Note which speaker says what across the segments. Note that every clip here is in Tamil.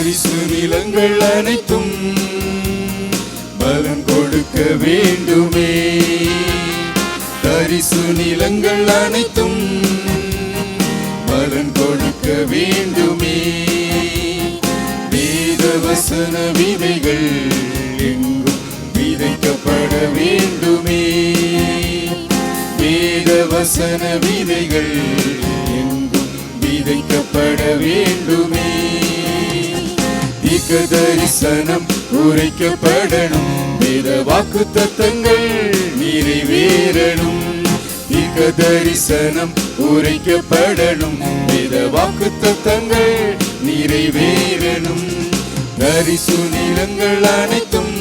Speaker 1: தரிசு நிலங்கள் அனைத்தும் பலன் கொடுக்க வேண்டுமே. தரிசு நிலங்கள் அனைத்தும் பலன் கொடுக்க வேண்டுமே. வேதவசன விதைகள் எங்கும் விதைக்கப்பட வேண்டுமே. வேதவசன விதைகள் எங்கும் விதைக்கப்பட வேண்டுமே. தீர்க்க தரிசனம் உரைக்கப்படணும். வேத வாக்கு தத்தங்கள் நிறைவேறணும். தீர்க்க தரிசனம் உரைக்கப்படணும். வேத வாக்கு தத்தங்கள் நிறைவேறணும். தரிசு நிலங்கள் அனைத்தும்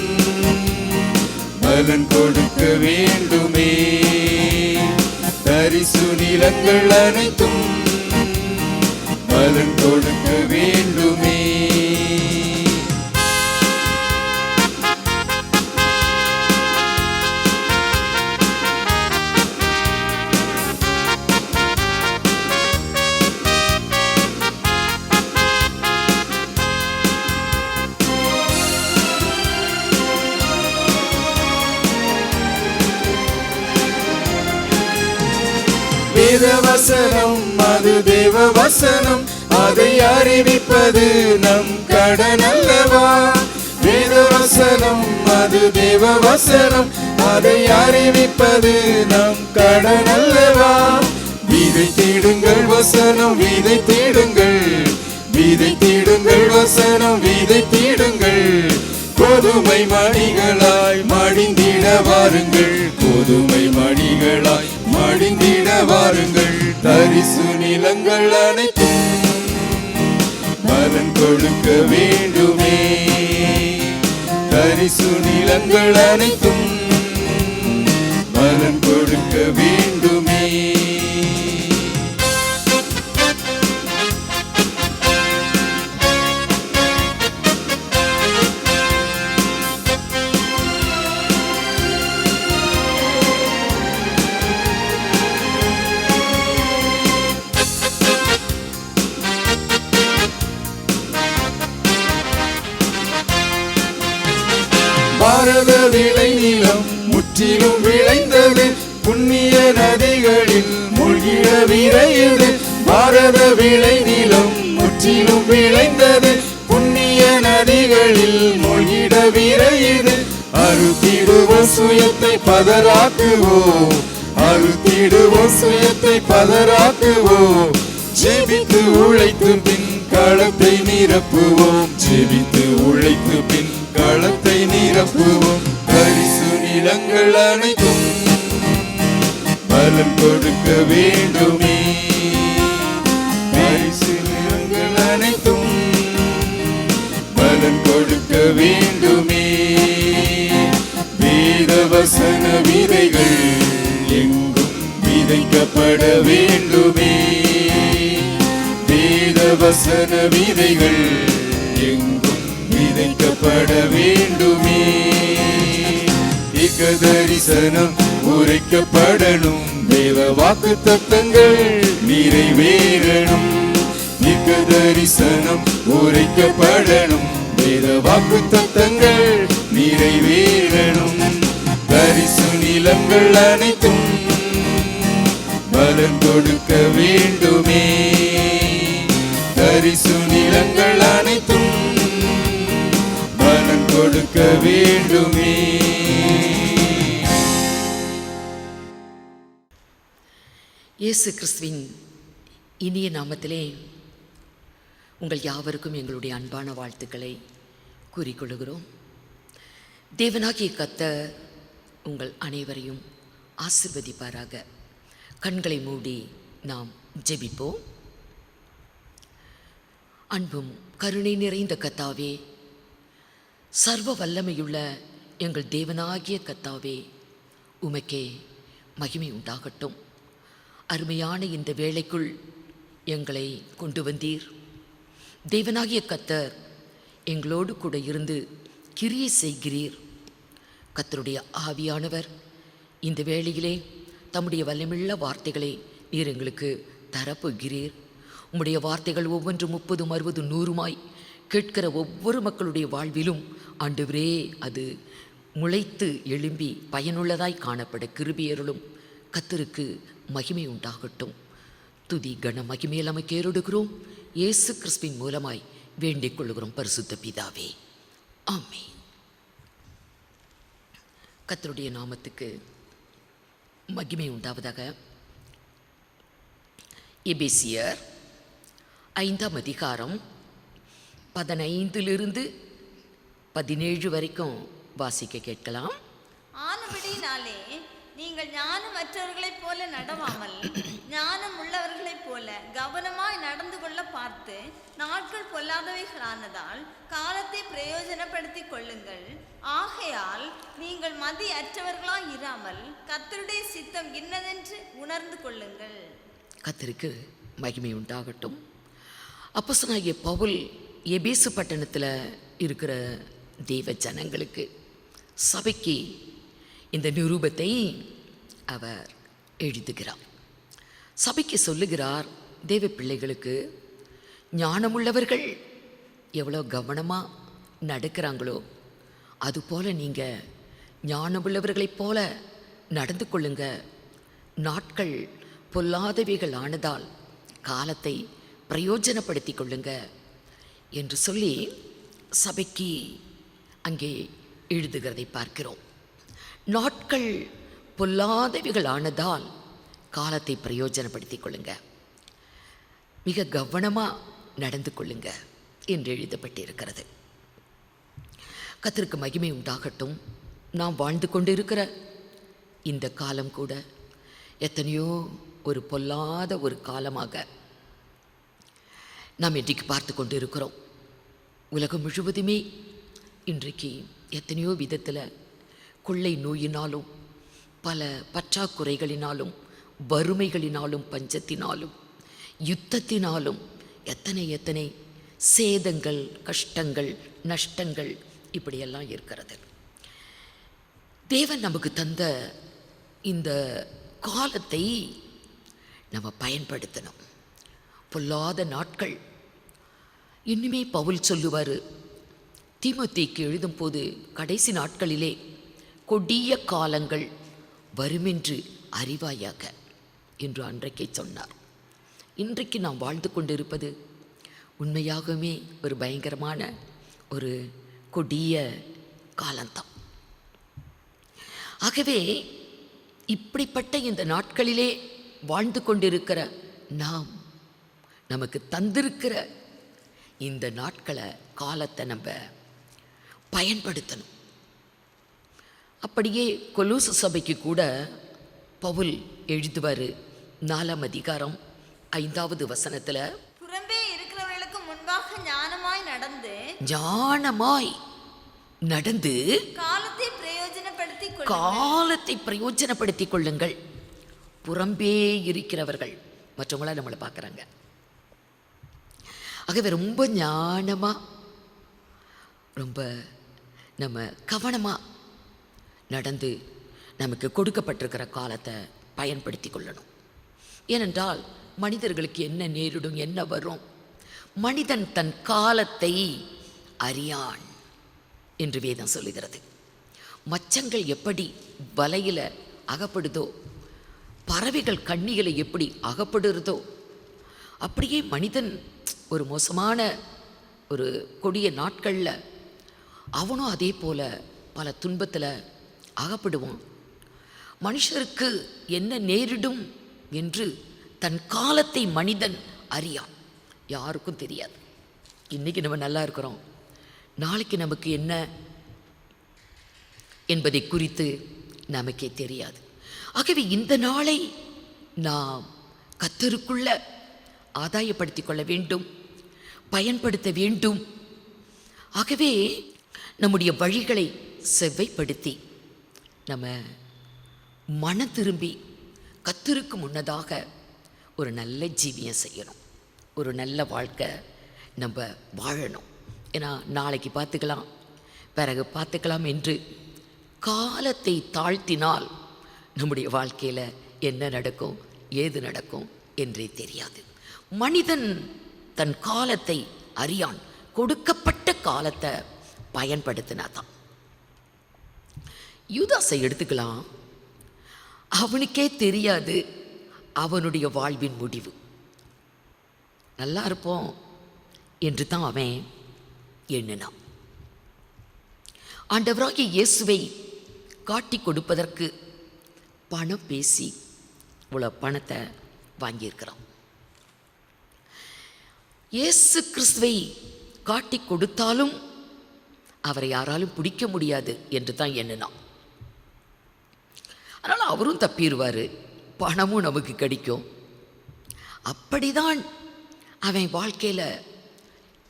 Speaker 1: பலன் கொடுக்க வேண்டுமே. தரிசு நிலங்கள் அனைத்தும் பலன் கொடுக்க வேண்டுமே. வேதவசனம் அது தேவ வசனம், அதை அறிவிப்பது நம் கடன் அல்லவா. வேதவசனம் அது தேவ வசனம், அதை அறிவிப்பது நம் கடன் அல்லவா. விதை தேடுங்கள் வசனம், விதை தேடுங்கள். விதை தேடுங்கள் வசனம், விதை தேடுங்கள். கோதுமை மணிகளாய் மடிந்திட வாருங்கள். கோதுமை மணிகளாய் மடிந்திட வாருங்கள். தரிசு நிலங்கள் அனைத்தும் பலன் கொடுக்க வேண்டுமே. தரிசு நிலங்கள் அனைத்தும் பலன் கொடுக்க வேண்டுமே. பாரத விளை நிலம் முற்றிலும் விளைந்தது. புண்ணிய நதிகளில் மூழ்கிட விரையுது. பாரத விளை நிலம் முற்றிலும் விளைந்தது. புண்ணிய நதிகளில் மூழ்கிட விரையுது. அறுத்திடுவோம் சுயத்தை பதராக்குவோம். அறுத்திடுவோம் சுயத்தை பதராக்குவோம். ஜெபித்து உழைத்து பின் களத்தை நிரப்புவோம். ஜெபித்து உழைத்து பின் களத்தை நிரப்புவோம். தரிசு நிலங்கள் அனைத்தும் பலன் கொடுக்க வேண்டுமே. தரிசு நிலங்கள் அனைத்தும் பலன் கொடுக்க வேண்டுமே. வேதவசன விதைகள் எங்கும் விதைக்கப்பட வேண்டுமே. வேதவசன விதைகள் எங்கும் விதைக்கப்பட வேண்டுமே. தீர்க்க தரிசனம் உரைக்கப்படணும். தேவ வாக்கு தத்தங்கள் நிறைவேறணும். தீர்க்க தரிசனம் உரைக்கப்படணும். வேத வாக்கு தத்தங்கள் நிறைவேறணும். தரிசு நிலங்கள் அனைத்தும் பலன் கொடுக்க வேண்டுமே. தரிசு நிலங்கள் அனைத்தும் பலன் கொடுக்க வேண்டுமே.
Speaker 2: இயேசு கிறிஸ்துவின் இனிய நாமத்திலே உங்கள் யாவருக்கும் எங்களுடைய அன்பான வாழ்த்துக்களை கூறிக்கொள்கிறோம். தேவனாகிய கர்த்தர் உங்கள் அனைவரையும் ஆசீர்வதிப்பாராக. கண்களை மூடி நாம் ஜெபிப்போம். அன்பும் கருணை நிறைந்த கர்த்தாவே, சர்வ வல்லமையுள்ள எங்கள் தேவனாகிய கர்த்தாவே, உமக்கே மகிமை உண்டாகட்டும். அருமையான இந்த வேளைக்குள் எங்களை கொண்டு வந்தீர். தேவனாகிய கர்த்தர் எங்களோடு கூட இருந்து கிரியை செய்கிறீர். கர்த்தருடைய ஆவியானவர் இந்த வேளையிலே தம்முடைய வல்லமையுள்ள வார்த்தைகளை நீர் எங்களுக்கு தரப்போகிறீர். உம்முடைய வார்த்தைகள் ஒவ்வொன்று 30, 60, 100 கேட்கிற ஒவ்வொரு மக்களுடைய வாழ்விலும் ஆண்டவரே அது முளைத்து எழும்பி பயனுள்ளதாய் காணப்பட கிருபியருளும். கர்த்தருக்கு மகிமை உண்டாகட்டும். துதி கன மகிமையில் நமக்கு ஏறெடுக்கிறோம். இயேசு கிறிஸ்துவின் மூலமாய் வேண்டிக் கொள்கிறோம் பரிசுத்த பிதாவே, ஆமென். கர்த்தருடைய நாமத்துக்கு மகிமை உண்டாவதாக. எபேசியர் 5ஆம் அதிகாரம் 15 17 வரைக்கும் வாசிக்க கேட்கலாம்.
Speaker 3: ஆனபடினாலே நீங்கள் ஞானமற்றவர்களைப் போல நடவாமல் ஞானம் உள்ளவர்களைப் போல கவனமாய் நடந்து கொள்ள பார்த்து, நாட்கள் பொல்லாதவைகளானதால் காலத்தை பிரயோஜனப்படுத்திக் கொள்ளுங்கள். ஆகையால் நீங்கள் மதி அற்றவர்களாய் இராமல் கர்த்தருடைய சித்தம் இன்னதென்று உணர்ந்து கொள்ளுங்கள்.
Speaker 2: கர்த்தருக்கு மகிமை உண்டாகட்டும். அப்போஸ்தலனாகிய பவுல் எபேசு பட்டணத்தில் இருக்கிற தேவ ஜனங்களுக்கு, சபைக்கு இந்த நிரூபத்தை அவர் எழுதுகிறார். சபைக்கு சொல்லுகிறார், தேவ பிள்ளைகளுக்கு ஞானமுள்ளவர்கள் எவ்வளோ கவனமாக நடக்கிறாங்களோ அதுபோல் நீங்கள் ஞானமுள்ளவர்களைப் போல நடந்து கொள்ளுங்க. நாட்கள் பொல்லாதவைகள் ஆனதால் காலத்தை பிரயோஜனப்படுத்தி கொள்ளுங்க என்று சொல்லி சபைக்கு அங்கே எழுதுகிறதை பார்க்கிறோம். நாட்கள் பொல்லாதவைகள் ஆனதால் காலத்தை பிரயோஜனப்படுத்தி கொள்ளுங்க, மிக கவனமாக நடந்து கொள்ளுங்க என்று எழுதப்பட்டிருக்கிறது. கர்த்தருக்கு மகிமை உண்டாகட்டும். நாம் வாழ்ந்து கொண்டிருக்கிற இந்த காலம் கூட எத்தனையோ ஒரு பொல்லாத ஒரு காலமாக நாம் இன்றைக்கு பார்த்து கொண்டு இருக்கிறோம். உலகம் முழுவதுமே இன்றைக்கு எத்தனையோ விதத்தில் கொள்ளை நோயினாலும் பல பற்றாக்குறைகளினாலும் வறுமைகளினாலும் பஞ்சத்தினாலும் யுத்தத்தினாலும் எத்தனை சேதங்கள், கஷ்டங்கள், நஷ்டங்கள் இப்படியெல்லாம் இருக்கிறது. தேவன் நமக்கு தந்த இந்த காலத்தை நம்ம பயன்படுத்தணும். பொல்லாத நாட்கள். இன்னுமே பவுல் சொல்லுவார், தீமோத்தேயுக்கு எழுதும்போது, கடைசி நாட்களிலே கொடிய காலங்கள் வருமென்று அறிவாயாக என்று அன்றைக்கே சொன்னார். இன்றைக்கு நாம் வாழ்ந்து கொண்டிருப்பது உண்மையாகவே ஒரு பயங்கரமான ஒரு கொடிய காலம்தான். ஆகவே இப்படிப்பட்ட இந்த நாட்களிலே வாழ்ந்து கொண்டிருக்கிற நாம், நமக்கு தந்திருக்கிற இந்த நாட்களை, காலத்தை நம்ம பயன்படுத்தணும். அப்படியே கொலோசு சபைக்கு கூட பவுல் எழுதுவார் 4ஆம் அதிகாரம் 5வது வசனத்தில்,
Speaker 3: புறம்பே இருக்கிறவர்களுக்கு முன்பாக ஞானமாய்
Speaker 2: நடந்து
Speaker 3: காலத்தை
Speaker 2: பிரயோஜனப்படுத்திக் கொள்ளுங்கள். புறம்பே இருக்கிறவர்கள் மற்றவங்கள நம்மளை பார்க்குறாங்க. ஆகவே ரொம்ப ஞானமாக, ரொம்ப நம்ம கவனமாக நடந்து நமக்கு கொடுக்கப்பட்டிருக்கிற காலத்தை பயன்படுத்தி கொள்ளணும். ஏனென்றால் மனிதர்களுக்கு என்ன நேரிடும், என்ன வரும், மனிதன் தன் காலத்தை அறியான் என்று வேதம் சொல்லுகிறது. மச்சங்கள் எப்படி வலையில் அகப்படுதோ, பறவைகள் கண்ணிகளை எப்படி அகப்படுறதோ, அப்படியே மனிதன் ஒரு மோசமான ஒரு கொடிய நாட்களில் அவனும் அதே போல் பல துன்பத்தில் அகப்படுவான். மனுஷருக்கு என்ன நேரிடும் என்று தன் காலத்தை மனிதன் அறியான். யாருக்கும் தெரியாது. இன்றைக்கி நம்ம நல்லா இருக்கிறோம், நாளைக்கு நமக்கு என்ன என்பதை குறித்து நமக்கே தெரியாது. ஆகவே இந்த நாளை நாம் கர்த்தருக்குள்ள ஆதாயப்படுத்திக் கொள்ள வேண்டும், பயன்படுத்த வேண்டும். ஆகவே நம்முடைய வழிகளை செவ்வைப்படுத்தி நம்ம மனம் திரும்பி கர்த்தருக்கு முன்னதாக ஒரு நல்ல ஜீவியம் செய்யணும், ஒரு நல்ல வாழ்க்கை நம்ம வாழணும். ஏன்னா நாளைக்கு பார்த்துக்கலாம், பிறகு பார்த்துக்கலாம் என்று காலத்தை தாழ்த்தினால் நம்முடைய வாழ்க்கையில் என்ன நடக்கும், ஏது நடக்கும் என்றே தெரியாது. மனிதன் தன் காலத்தை அறியான். கொடுக்கப்பட்ட காலத்தை பயன்படுத்தினாதான். யூதாசை எடுத்துக்கலாம். அவனுக்கே தெரியாது அவனுடைய வாழ்வின் முடிவு. நல்லா இருப்போம் என்று தான் அவன் எண்ணினான். ஆண்டவராகிய இயேசுவை காட்டி கொடுப்பதற்கு பணம் பேசி இவ்வளோ பணத்தை வாங்கியிருக்கிறான். இயேசு கிறிஸ்துவை காட்டி கொடுத்தாலும் அவரை யாராலும் பிடிக்க முடியாது என்று தான் எண்ணினான். அதனால் அவரும் தப்பிடுவார், பணமும் நமக்கு கிடைக்கும். அப்படிதான் அவன் வாழ்க்கையில்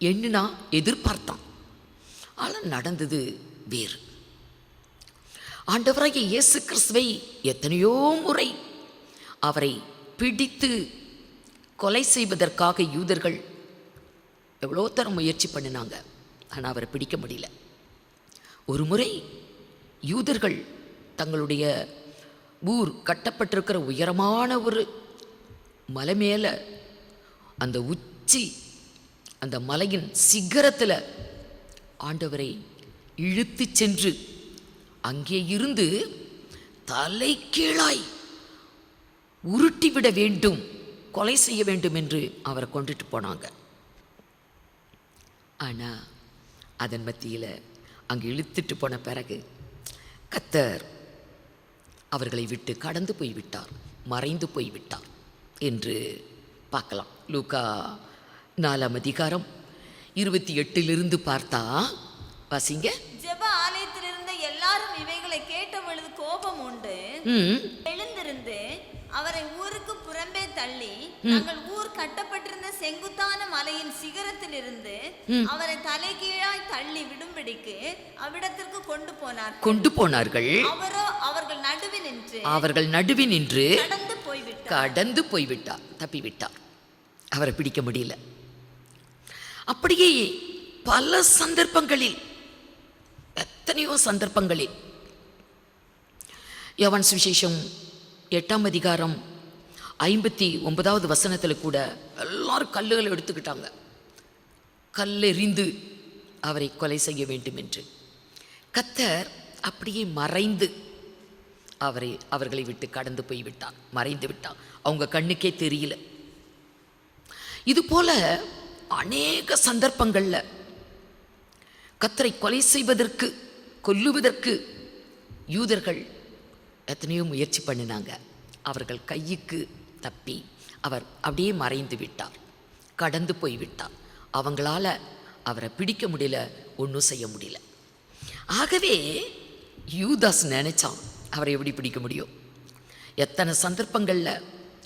Speaker 2: எண்ணினா, எதிர்பார்த்தான். ஆனால் நடந்தது வேறு. ஆண்டவராகிய இயேசு கிறிஸ்துவை எத்தனையோ முறை அவரை பிடித்து கொலை செய்வதற்காக யூதர்கள் எவ்வளோ தரம் முயற்சி பண்ணினாங்க. ஆனால் அவரை பிடிக்க முடியல. ஒரு முறை யூதர்கள் தங்களுடைய ஊர் கட்டப்பட்டிருக்கிற உயரமான ஒரு மலை மேலே, அந்த உச்சி, அந்த மலையின் சிகரத்தில் ஆண்டவரை இழுத்து சென்று அங்கே இருந்து தலைகீழாய் உருட்டிவிட வேண்டும், கொலை செய்ய வேண்டும் என்று அவரை கொண்டுட்டு போனாங்க. ஆனால் அதன் மத்தியில் அங்கே இழுத்துட்டு போன பிறகு கர்த்தர் அவர்களை விட்டு கடந்து போய்விட்டார், மறைந்து போய்விட்டார் என்று பார்க்கலாம். லூக்கா 4ஆம் அதிகாரம் 28 பார்த்தா வாசிங்க.
Speaker 3: ஜெப ஆலயத்தில் இருந்த எல்லாரும் இவைகளை கேட்ட பொழுது கோபம் உண்டு எழுந்திருந்து அவரை ஊருக்கு புறம்பே தள்ளி தங்கள் ஊர் கட்டப்பட்டிருந்த செங்குத்தான மலையின் சிகரத்தில் இருந்து அவரை தலைகீழாய் தள்ளி விடும்படிக்கு அவ்விடத்திற்கு கொண்டு போனார்கள். அவரோ அவர்கள் நடுவில் நின்று கடந்து போய்விட்டார், தப்பிவிட்டார். அவரை பிடிக்க முடியல. அப்படியே பல சந்தர்ப்பங்களில், எத்தனையோ சந்தர்ப்பங்களில், யோவான் சுவிசேஷம் 8ஆம் அதிகாரம் 59வது வசனத்தில் கூட எல்லாரும் கல்லுகளை எடுத்துக்கிட்டாங்க, கல்லெறிந்து அவரை கொலை செய்ய வேண்டும் என்று. கர்த்தர் அப்படியே மறைந்து அவர்களை விட்டு கடந்து போய்விட்டார், மறைந்து விட்டார். அவங்க கண்ணுக்கே தெரியல. இதுபோல அநேக சந்தர்ப்பங்களில் கர்த்தரை கொலை செய்வதற்கு, கொல்லுவதற்கு யூதர்கள் எத்தனையோ முயற்சி பண்ணினாங்க. அவர்கள் கைக்கு தப்பி அவர் அப்படியே மறைந்து விட்டார், கடந்து போய்விட்டார். அவங்களால அவரை பிடிக்க முடியல, ஒன்றும் செய்ய முடியல. ஆகவே யூதாஸ் நினைச்சான், அவரை எப்படி பிடிக்க முடியும்? எத்தனை சந்தர்ப்பங்களில்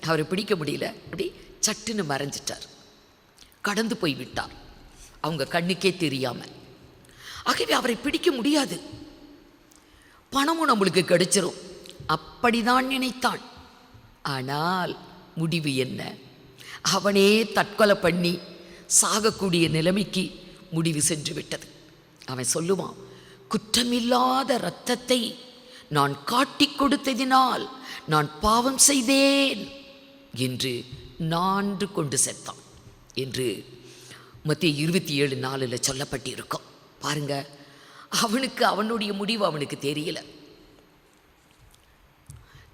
Speaker 3: அவரை பிடிக்க முடியல, அப்படி சட்டுன்னு மறைஞ்சிட்டார், கடந்து போய்விட்டார், அவங்க கண்ணுக்கே தெரியாமல். ஆகவே அவரை பிடிக்க முடியாது, பணமும் நம்மளுக்கு கிடைச்சிரும், அப்படிதான் நினைத்தான். ஆனால் முடிவு என்ன? அவனே தற்கொலை பண்ணி சாகக்கூடிய நிலைமைக்கு முடிவு சென்று விட்டது. அவன் சொல்லுவான், குற்றமில்லாத இரத்தத்தை நான் காட்டி கொடுத்ததினால் நான் பாவம் செய்தேன் என்று நான்கு கொண்டு செத்தான் என்று மத்தேயு 27:4 சொல்லப்பட்டிருக்கும். பாருங்க, அவனுக்கு அவனுடைய முடிவு அவனுக்கு தெரியல.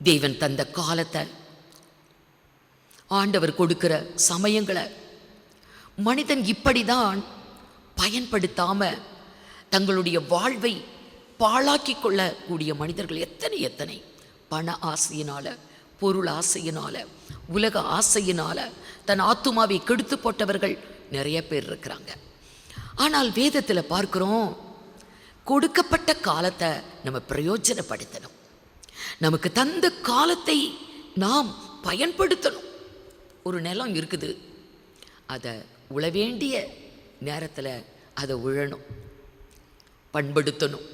Speaker 3: தேவன் தந்த காலத்தை, ஆண்டவர் கொடுக்கிற சமயங்களை மனிதன் இப்படிதான் பயன்படுத்தாம தங்களுடைய வாழ்வை பாழாக்கி கொள்ளக்கூடிய மனிதர்கள் எத்தனை பண ஆசையினால, பொருள் ஆசையினால, உலக ஆசையினால தன் ஆத்துமாவை கெடுத்து போட்டவர்கள் நிறைய பேர் இருக்கிறாங்க. ஆனால் வேதத்தில் பார்க்கிறோம், கொடுக்கப்பட்ட காலத்தை நம்ம பிரயோஜனப்படுத்தணும். நமக்கு தந்த காலத்தை நாம் பயன்படுத்தணும். ஒரு நிலம் இருக்குது, அதை உழ வேண்டிய நேரத்தில் அதை உழணும், பண்படுத்தணும்.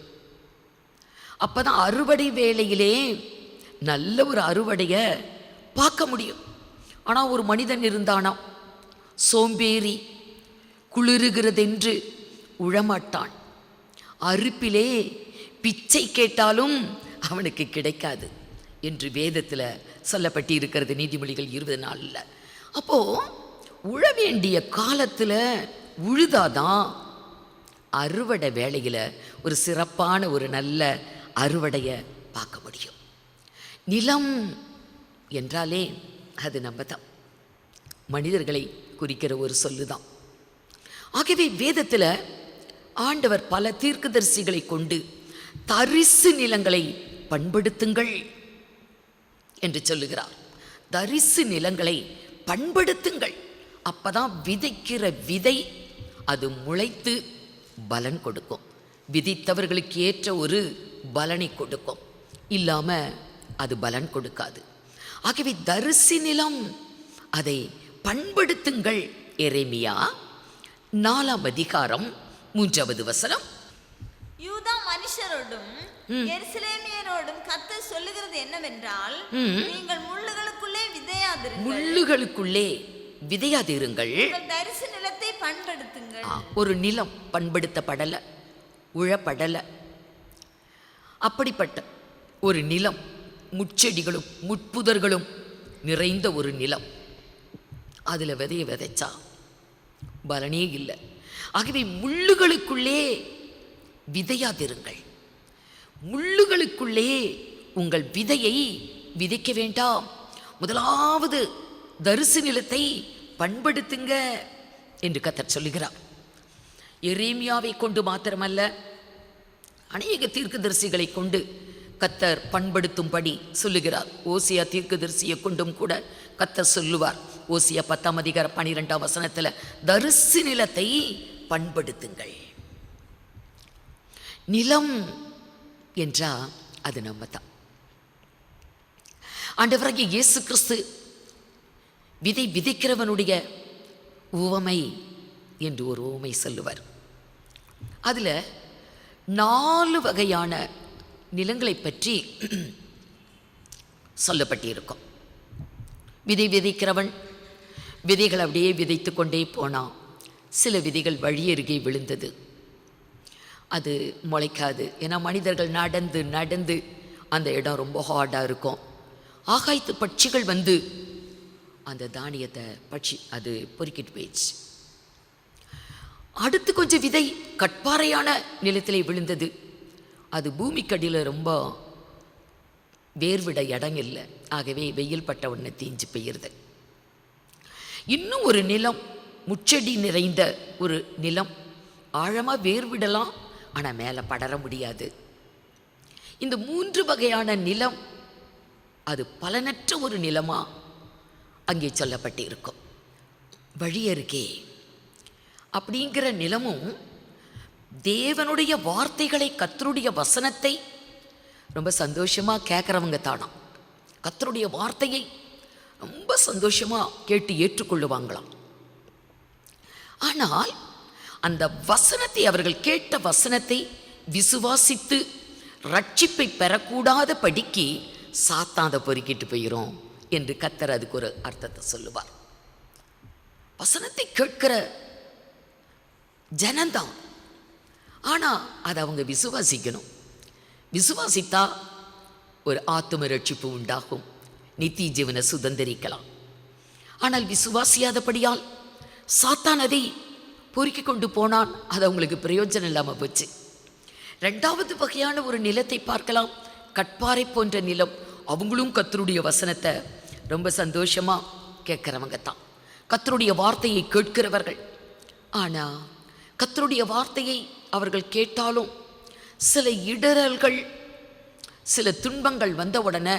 Speaker 3: அப்போ தான் அறுவடை வேளையிலே நல்ல ஒரு அறுவடையை பார்க்க முடியும். ஆனால் ஒரு மனிதன் இருந்தானா, சோம்பேறி, குளிருகிறதென்று உழமாட்டான், அறுப்பிலே பிச்சை கேட்டாலும் அவனுக்கு கிடைக்காது என்று வேதத்தில் சொல்லப்பட்டு இருக்கிறது, நீதிமொழிகள் 20:4. அப்போது உழ வேண்டிய காலத்தில் உழுதாதான் அறுவடை வேளையில் ஒரு சிறப்பான ஒரு நல்ல அறுவடையை பார்க்க முடியும். நிலம் என்றாலே அது நம்ம தான், மனிதர்களை குறிக்கிற ஒரு சொல்லுதான். ஆகவே வேதத்தில் ஆண்டவர் பல தீர்க்கதரிசிகளை கொண்டு தரிசு நிலங்களை பண்படுத்துங்கள் என்று சொல்லுகிறார். தரிசு நிலங்களை பண்படுத்துங்கள். அப்பதான் விதைக்கிற விதை அது முளைத்து பலன் கொடுக்கும். விதித்தவர்களுக்கு ஏற்ற ஒரு பலனை கொடுக்கும், இல்லாம அது பலன் கொடுக்காது. ஆகவே தரிசு நிலம், அதை பண்படுத்துங்கள். எரேமியா 4ஆம் அதிகாரம் 3வது வசனம்.
Speaker 4: யூதா மனுஷரோடும் எருசலேமியரோடும் கர்த்தர் சொல்லுகிறது என்னவென்றால், நீங்கள் முள்ளுகளுக்குள்ளே விதையாதிருங்கள்.
Speaker 3: முள்ளுகளுக்குள்ளே விதையாதிருங்கள்.
Speaker 4: தரிசு நிலத்தை பண்படுத்துங்கள்.
Speaker 3: ஒரு நிலம் பண்படுத்தப்படல, உழப்படல, அப்படிப்பட்ட ஒரு நிலம், முட்செடிகளும் முட்புதர்களும் நிறைந்த ஒரு நிலம், அதுல விதைய விதைச்சா பலனே இல்லை. ஆகவே முள்ளுகளுக்குள்ளே விதையாதிருங்கள். முள்ளுகளுக்குள்ளே உங்கள் விதையை விதைக்க வேண்டாம். முதலாவது தரிசு நிலத்தை பண்படுத்துங்க என்று கர்த்தர் சொல்லுகிறார். எரேமியாவை கொண்டு மாத்திரமல்ல, அநேக தீர்க்கதரிசிகளை கொண்டு கர்த்தர் பண்படுத்தும்படி சொல்லுகிறார். ஓசியா தீர்க்கதரிசியை கொண்டும் கூட கர்த்தர் சொல்லுவார். ஓசியா 10ஆம் அதிகாரம் 12ஆம் வசனத்தில் தரிசு நிலத்தை பண்படுத்துங்கள். நிலம் என்றா அது நம்ம தான். ஆண்டவராகிய இயேசு கிறிஸ்து விதை விதைக்கிறவனுடைய உவமை என்று ஒரு உவமை சொல்லுவார். அதில் 4 வகையான நிலங்களை பற்றி சொல்லப்பட்டிருக்கும். விதை விதைக்கிறவன் விதைகள் அப்படியே விதைத்து கொண்டே போனான். சில விதைகள் வழியருகே விழுந்தது, அது முளைக்காது. ஏன்னா மனிதர்கள் நடந்து நடந்து அந்த இடம் ரொம்ப ஹார்டாக இருக்கும். ஆகாயத்து பட்சிகள் வந்து அந்த தானியத்தை அது பொறுக்கிட்டு போயிடுச்சு. அடுத்து கொஞ்சம் விதை கட்பாறையான நிலத்திலே விழுந்தது. அது பூமிக்கடியில் ரொம்ப வேர்விட இடம் இல்லை, ஆகவே வெயில் பட்ட உடனே தீஞ்சு போயிருது. இன்னும் ஒரு நிலம், முச்செடி நிறைந்த ஒரு நிலம், ஆழமாக வேர்விடலாம், ஆனால் மேலே படர முடியாது. இந்த 3 வகையான நிலம் அது பலனற்ற ஒரு நிலமா அங்கே சொல்லப்பட்டு இருக்கும். வழியருகே அப்படிங்கிற நிலமும் தேவனுடைய வார்த்தைகளை, கர்த்தருடைய வசனத்தை ரொம்ப சந்தோஷமாக கேட்குறவங்க தானாம். கர்த்தருடைய வார்த்தையை ரொம்ப சந்தோஷமாக கேட்டு ஏற்றுக்கொள்ளுவாங்களாம். ஆனால் அந்த வசனத்தை, அவர்கள் கேட்ட வசனத்தை விசுவாசித்து ரட்சிப்பை பெறக்கூடாத படிக்கு சாத்தான் அதை பொறுக்கிட்டு போயிடும் என்று கர்த்தர் அதுக்கு ஒரு அர்த்தத்தை சொல்லுவார். வசனத்தை கேட்கிற ஜனந்தான், ஆனால் அதை அவங்க விசுவாசிக்கணும். விசுவாசித்தா ஒரு ஆத்தும ரட்சிப்பு உண்டாகும், நித்திய ஜீவனை சுதந்திரிக்கலாம். ஆனால் விசுவாசியாதபடியால் சாத்தான் அதை பொறுக்கி கொண்டு போனான், அது அவங்களுக்கு பிரயோஜனம் இல்லாமல் போச்சு. 2வது வகையான ஒரு நிலத்தை பார்க்கலாம், கட்பாறை போன்ற நிலம். அவங்களும் கர்த்தருடைய வசனத்தை ரொம்ப சந்தோஷமாக கேட்குறவங்க தான், கர்த்தருடைய வார்த்தையை கேட்கிறவர்கள். ஆனால் கர்த்தருடைய வார்த்தையை அவர்கள் கேட்டாலும் சில இடரல்கள், சில துன்பங்கள் வந்த உடனே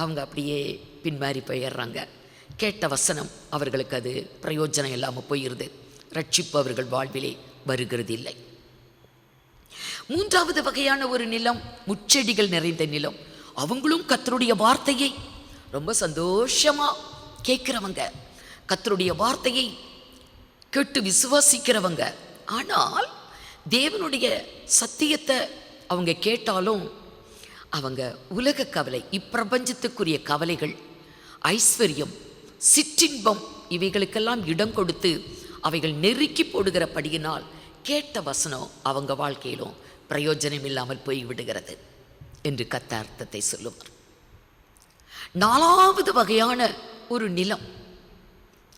Speaker 3: அவங்க அப்படியே பின்மாறி போயிடுறாங்க. கேட்ட வசனம் அவர்களுக்கு அது பிரயோஜனம் இல்லாமல் போயிடுது, ரட்சிப்பு அவர்கள் வாழ்விலே வருகிறது இல்லை. 3வது வகையான ஒரு நிலம், முச்செடிகள் நிறைந்த நிலம். அவங்களும் கர்த்தருடைய வார்த்தையை ரொம்ப சந்தோஷமாக கேட்குறவங்க, கர்த்தருடைய வார்த்தையை கேட்டு விசுவாசிக்கிறவங்க. ஆனால் தேவனுடைய சத்தியத்தை அவங்க கேட்டாலும் அவங்க உலக கவலை, இப்பிரபஞ்சத்துக்குரிய கவலைகள், ஐஸ்வர்யம், சிற்றின்பம், இவைகளுக்கெல்லாம் இடம் கொடுத்து அவைகள் நெருக்கி போடுகிறபடியினால் கேட்ட வசனம் அவங்க வாழ்க்கையிலும் பிரயோஜனம் இல்லாமல் போய்விடுகிறது என்று கர்த்தர் அர்த்தத்தை சொல்லுவார். 4வது வகையான ஒரு நிலம்,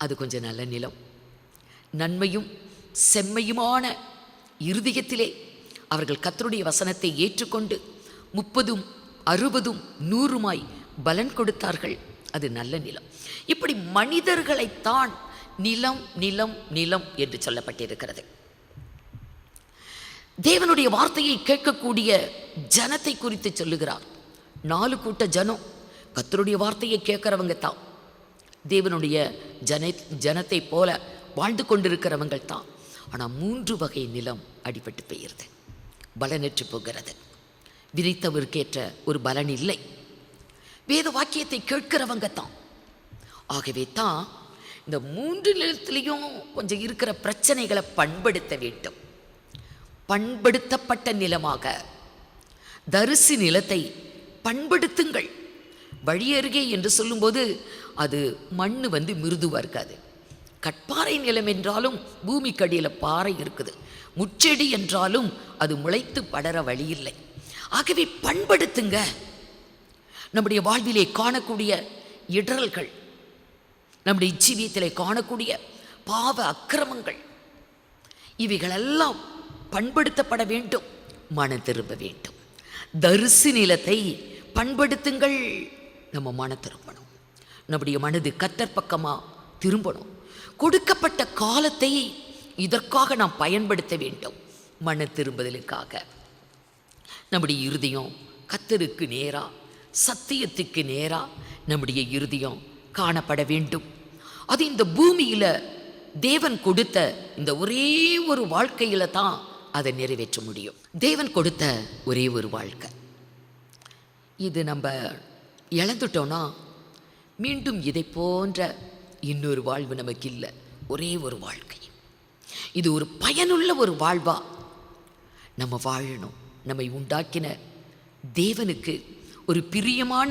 Speaker 3: அது கொஞ்சம் நல்ல நிலம், நன்மையும் செம்மையுமான இருதயத்திலே அவர்கள் கர்த்தருடைய வசனத்தை ஏற்றுக்கொண்டு 30, 60, 100 பலன் கொடுத்தார்கள். அது நல்ல நிலம். இப்படி மனிதர்களைத்தான் நிலம் நிலம் நிலம் என்று சொல்லப்பட்டிருக்கிறது. தேவனுடைய வார்த்தையை கேட்கக்கூடிய ஜனத்தை குறித்து சொல்லுகிறார். 4 கூட்ட ஜனம் கர்த்தருடைய வார்த்தையை கேட்கிறவங்க தான். தேவனுடைய ஜனத்தை போல வாழ்ந்து கொண்டிருக்கிறவங்கள் தான். ஆனால் 3 வகை நிலம் அடிபட்டு பெய்கிறது, பலனற்று போகிறது. விதைத்தவருக்கேற்ற ஒரு பலன் இல்லை. வேத வாக்கியத்தை கேட்கிறவங்க தான். ஆகவே தான் இந்த 3 நிலத்திலையும் கொஞ்சம் இருக்கிற பிரச்சனைகளை பண்படுத்த வேண்டும். பண்படுத்தப்பட்ட நிலமாக தரிசு நிலத்தை பண்படுத்துங்கள். வழியருகே என்று சொல்லும்போது அது மண் மிருதுவாக இருக்காது. கட்பாறை நிலம் என்றாலும் பூமிக்கடியில் பாறை இருக்குது. முச்செடி என்றாலும் அது முளைத்து படர வழி இல்லை. ஆகவே பண்படுத்துங்க. நம்முடைய வாழ்விலே காணக்கூடிய இடரல்கள், நம்முடைய ஜீவியத்திலே காணக்கூடிய பாவ அக்கிரமங்கள், இவைகளெல்லாம் பண்படுத்தப்பட வேண்டும். மனம் திரும்ப வேண்டும். தரிசு நிலத்தை பண்படுத்துங்கள். நம்ம மனம் திரும்பணும். நம்முடைய மனது கர்த்தர் பக்கமாக திரும்பணும். கொடுக்கப்பட்ட காலத்தை இதற்காக நாம் பயன்படுத்த வேண்டும். மன திரும்புதலுக்காக நம்முடைய இருதயம் கர்த்தருக்கு நேரா, சத்தியத்துக்கு நேரா நம்முடைய இருதயம் காணப்பட வேண்டும். அது இந்த பூமியில் தேவன் கொடுத்த இந்த ஒரே ஒரு வாழ்க்கையில தான் அதை நிறைவேற்ற முடியும். தேவன் கொடுத்த ஒரே ஒரு வாழ்க்கை இது. நம்ம இழந்துட்டோன்னா மீண்டும் இதை போன்ற இன்னொரு வாழ்வு நமக்கு இல்லை. ஒரே ஒரு வாழ்க்கை. இது ஒரு பயனுள்ள ஒரு வாழ்வா நம்ம வாழணும். நம்மை உண்டாக்கின தேவனுக்கு ஒரு பிரியமான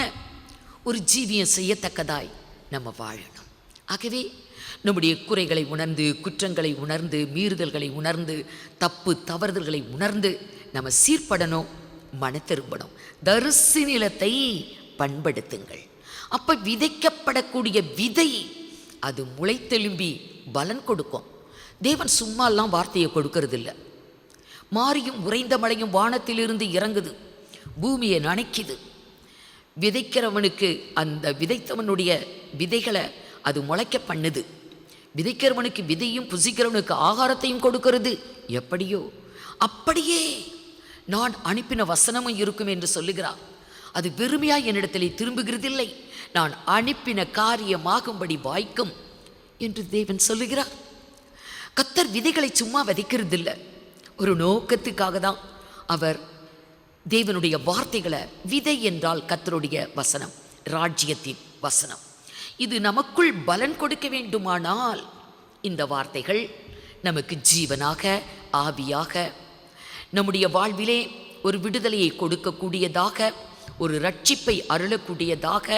Speaker 3: ஒரு ஜீவியம் செய்யத்தக்கதாய் நம்ம வாழணும். ஆகவே நம்முடைய குறைகளை உணர்ந்து, குற்றங்களை உணர்ந்து, மீறுதல்களை உணர்ந்து, தப்பு தவறுதல்களை உணர்ந்து நம்ம சீர்படணும், மன திரும்பணும். தரிசு நிலத்தை பண்படுத்துங்கள். அப்போ விதைக்கப்படக்கூடிய விதை அது முளைத்தெலும்பி பலன் கொடுக்கும். தேவன் சும்மாலாம் வார்த்தையை கொடுக்கறது இல்லை. மாரியும் உறைந்த மழையும் வானத்திலிருந்து இறங்குது, பூமியை நனைக்குது. விதைக்கிறவனுக்கு அந்த விதைத்தவனுடைய விதைகளை அது முளைக்க பண்ணுது. விதைக்கிறவனுக்கு விதையும் புசிக்கிறவனுக்கு ஆகாரத்தையும் கொடுக்கிறது. எப்படியோ அப்படியே நான் அனுப்பின வசனமும் இருக்கும் என்று சொல்லுகிறார். அது வெறுமையாய் என்னிடத்திலே திரும்புகிறதில்லை, நான் அனுப்பின காரியமாகும்படி வாய்க்கும் என்று தேவன் சொல்லுகிறார். கர்த்தர் விதைகளை சும்மா விதைக்கிறதில்லை, ஒரு நோக்கத்துக்காக தான் அவர் தேவனுடைய வார்த்தைகளை, விதை என்றால் கர்த்தருடைய வசனம், ராஜ்யத்தின் வசனம், இது நமக்குள் பலன் கொடுக்க வேண்டுமானால் இந்த வார்த்தைகள் நமக்கு ஜீவனாக, ஆவியாக, நம்முடைய வாழ்விலே ஒரு விடுதலையை கொடுக்கக்கூடியதாக, ஒரு ரட்சிப்பை அருளக்கூடியதாக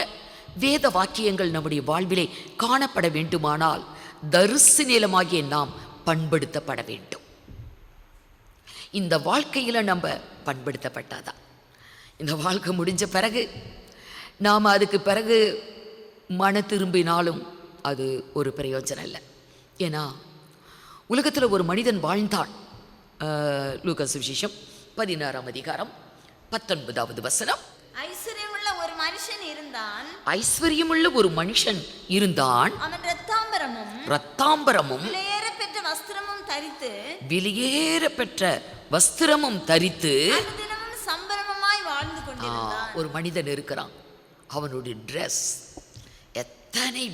Speaker 3: வேத வாக்கியங்கள் நம்முடைய வாழ்விலே காணப்பட வேண்டுமானால் தரிசு நிலமாகிய நாம் பண்படுத்தப்பட வேண்டும். இந்த வாழ்க்கையில் நம்ம பண்படுத்தப்பட்டாதான் இந்த வாழ்க்கை முடிஞ்ச பிறகு நாம் அதுக்கு பிறகு மன திரும்பினாலும் அது ஒரு பிரயோஜனம் இல்லை. ஏன்னா உலகத்தில் ஒரு மனிதன் வாழ்ந்தான். லூக்கா சுவிசேஷம் 16ஆம் அதிகாரம் 19வது வசனம்.
Speaker 4: ஐஸ்வர்யமுள்ள ஒரு மனுஷன் இருந்தான்.
Speaker 3: ஐஸ்வர்யமுள்ள ஒரு மனுஷன் இருந்தான்.
Speaker 4: அவன் ரத்தாம்பரமும்
Speaker 3: விலையேற
Speaker 4: பெற்ற வஸ்திரமும் தரித்து, தினமும் சம்பரமாய் வாழ்ந்து கொண்டிருந்தான்.
Speaker 3: ஒரு மனிதன் இருக்கிறான். அவனுடைய ட்ரெஸ் எத்தனை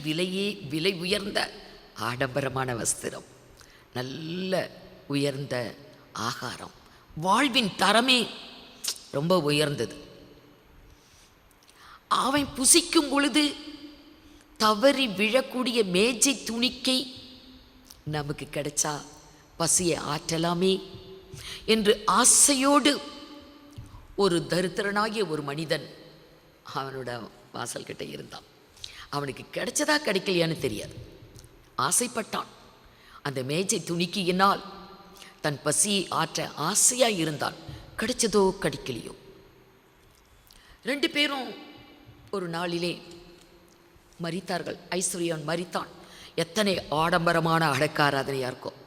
Speaker 3: விலை உயர்ந்த ஆடம்பரமான வஸ்திரம், நல்ல உயர்ந்த ஆகாரம், வாழ்வின் தரமே ரொம்ப உயர்ந்தது. அவன் புசிக்கும் பொழுது தவறி விழக்கூடிய மேஜை துணிக்கை நமக்கு கிடைச்சா பசியை ஆற்றலாமே என்று ஆசையோடு ஒரு தரித்திரனாகிய ஒரு மனிதன் அவனோட வாசல் கிட்ட இருந்தான். அவனுக்கு கிடைச்சதா கிடைக்கலையான்னு தெரியாது, ஆசைப்பட்டான். அந்த மேஜை துணிக்கையினால் தன் பசியை ஆற்ற ஆசையாக இருந்தான். கிடைச்சதோ கிடைக்கலையோ. 2 பேரும் ஒரு நாளிலே மரித்தார்கள். ஐஸ்வர்யன் மரித்தான். எத்தனை ஆடம்பரமான அடக்காராதனையாக இருக்கும்.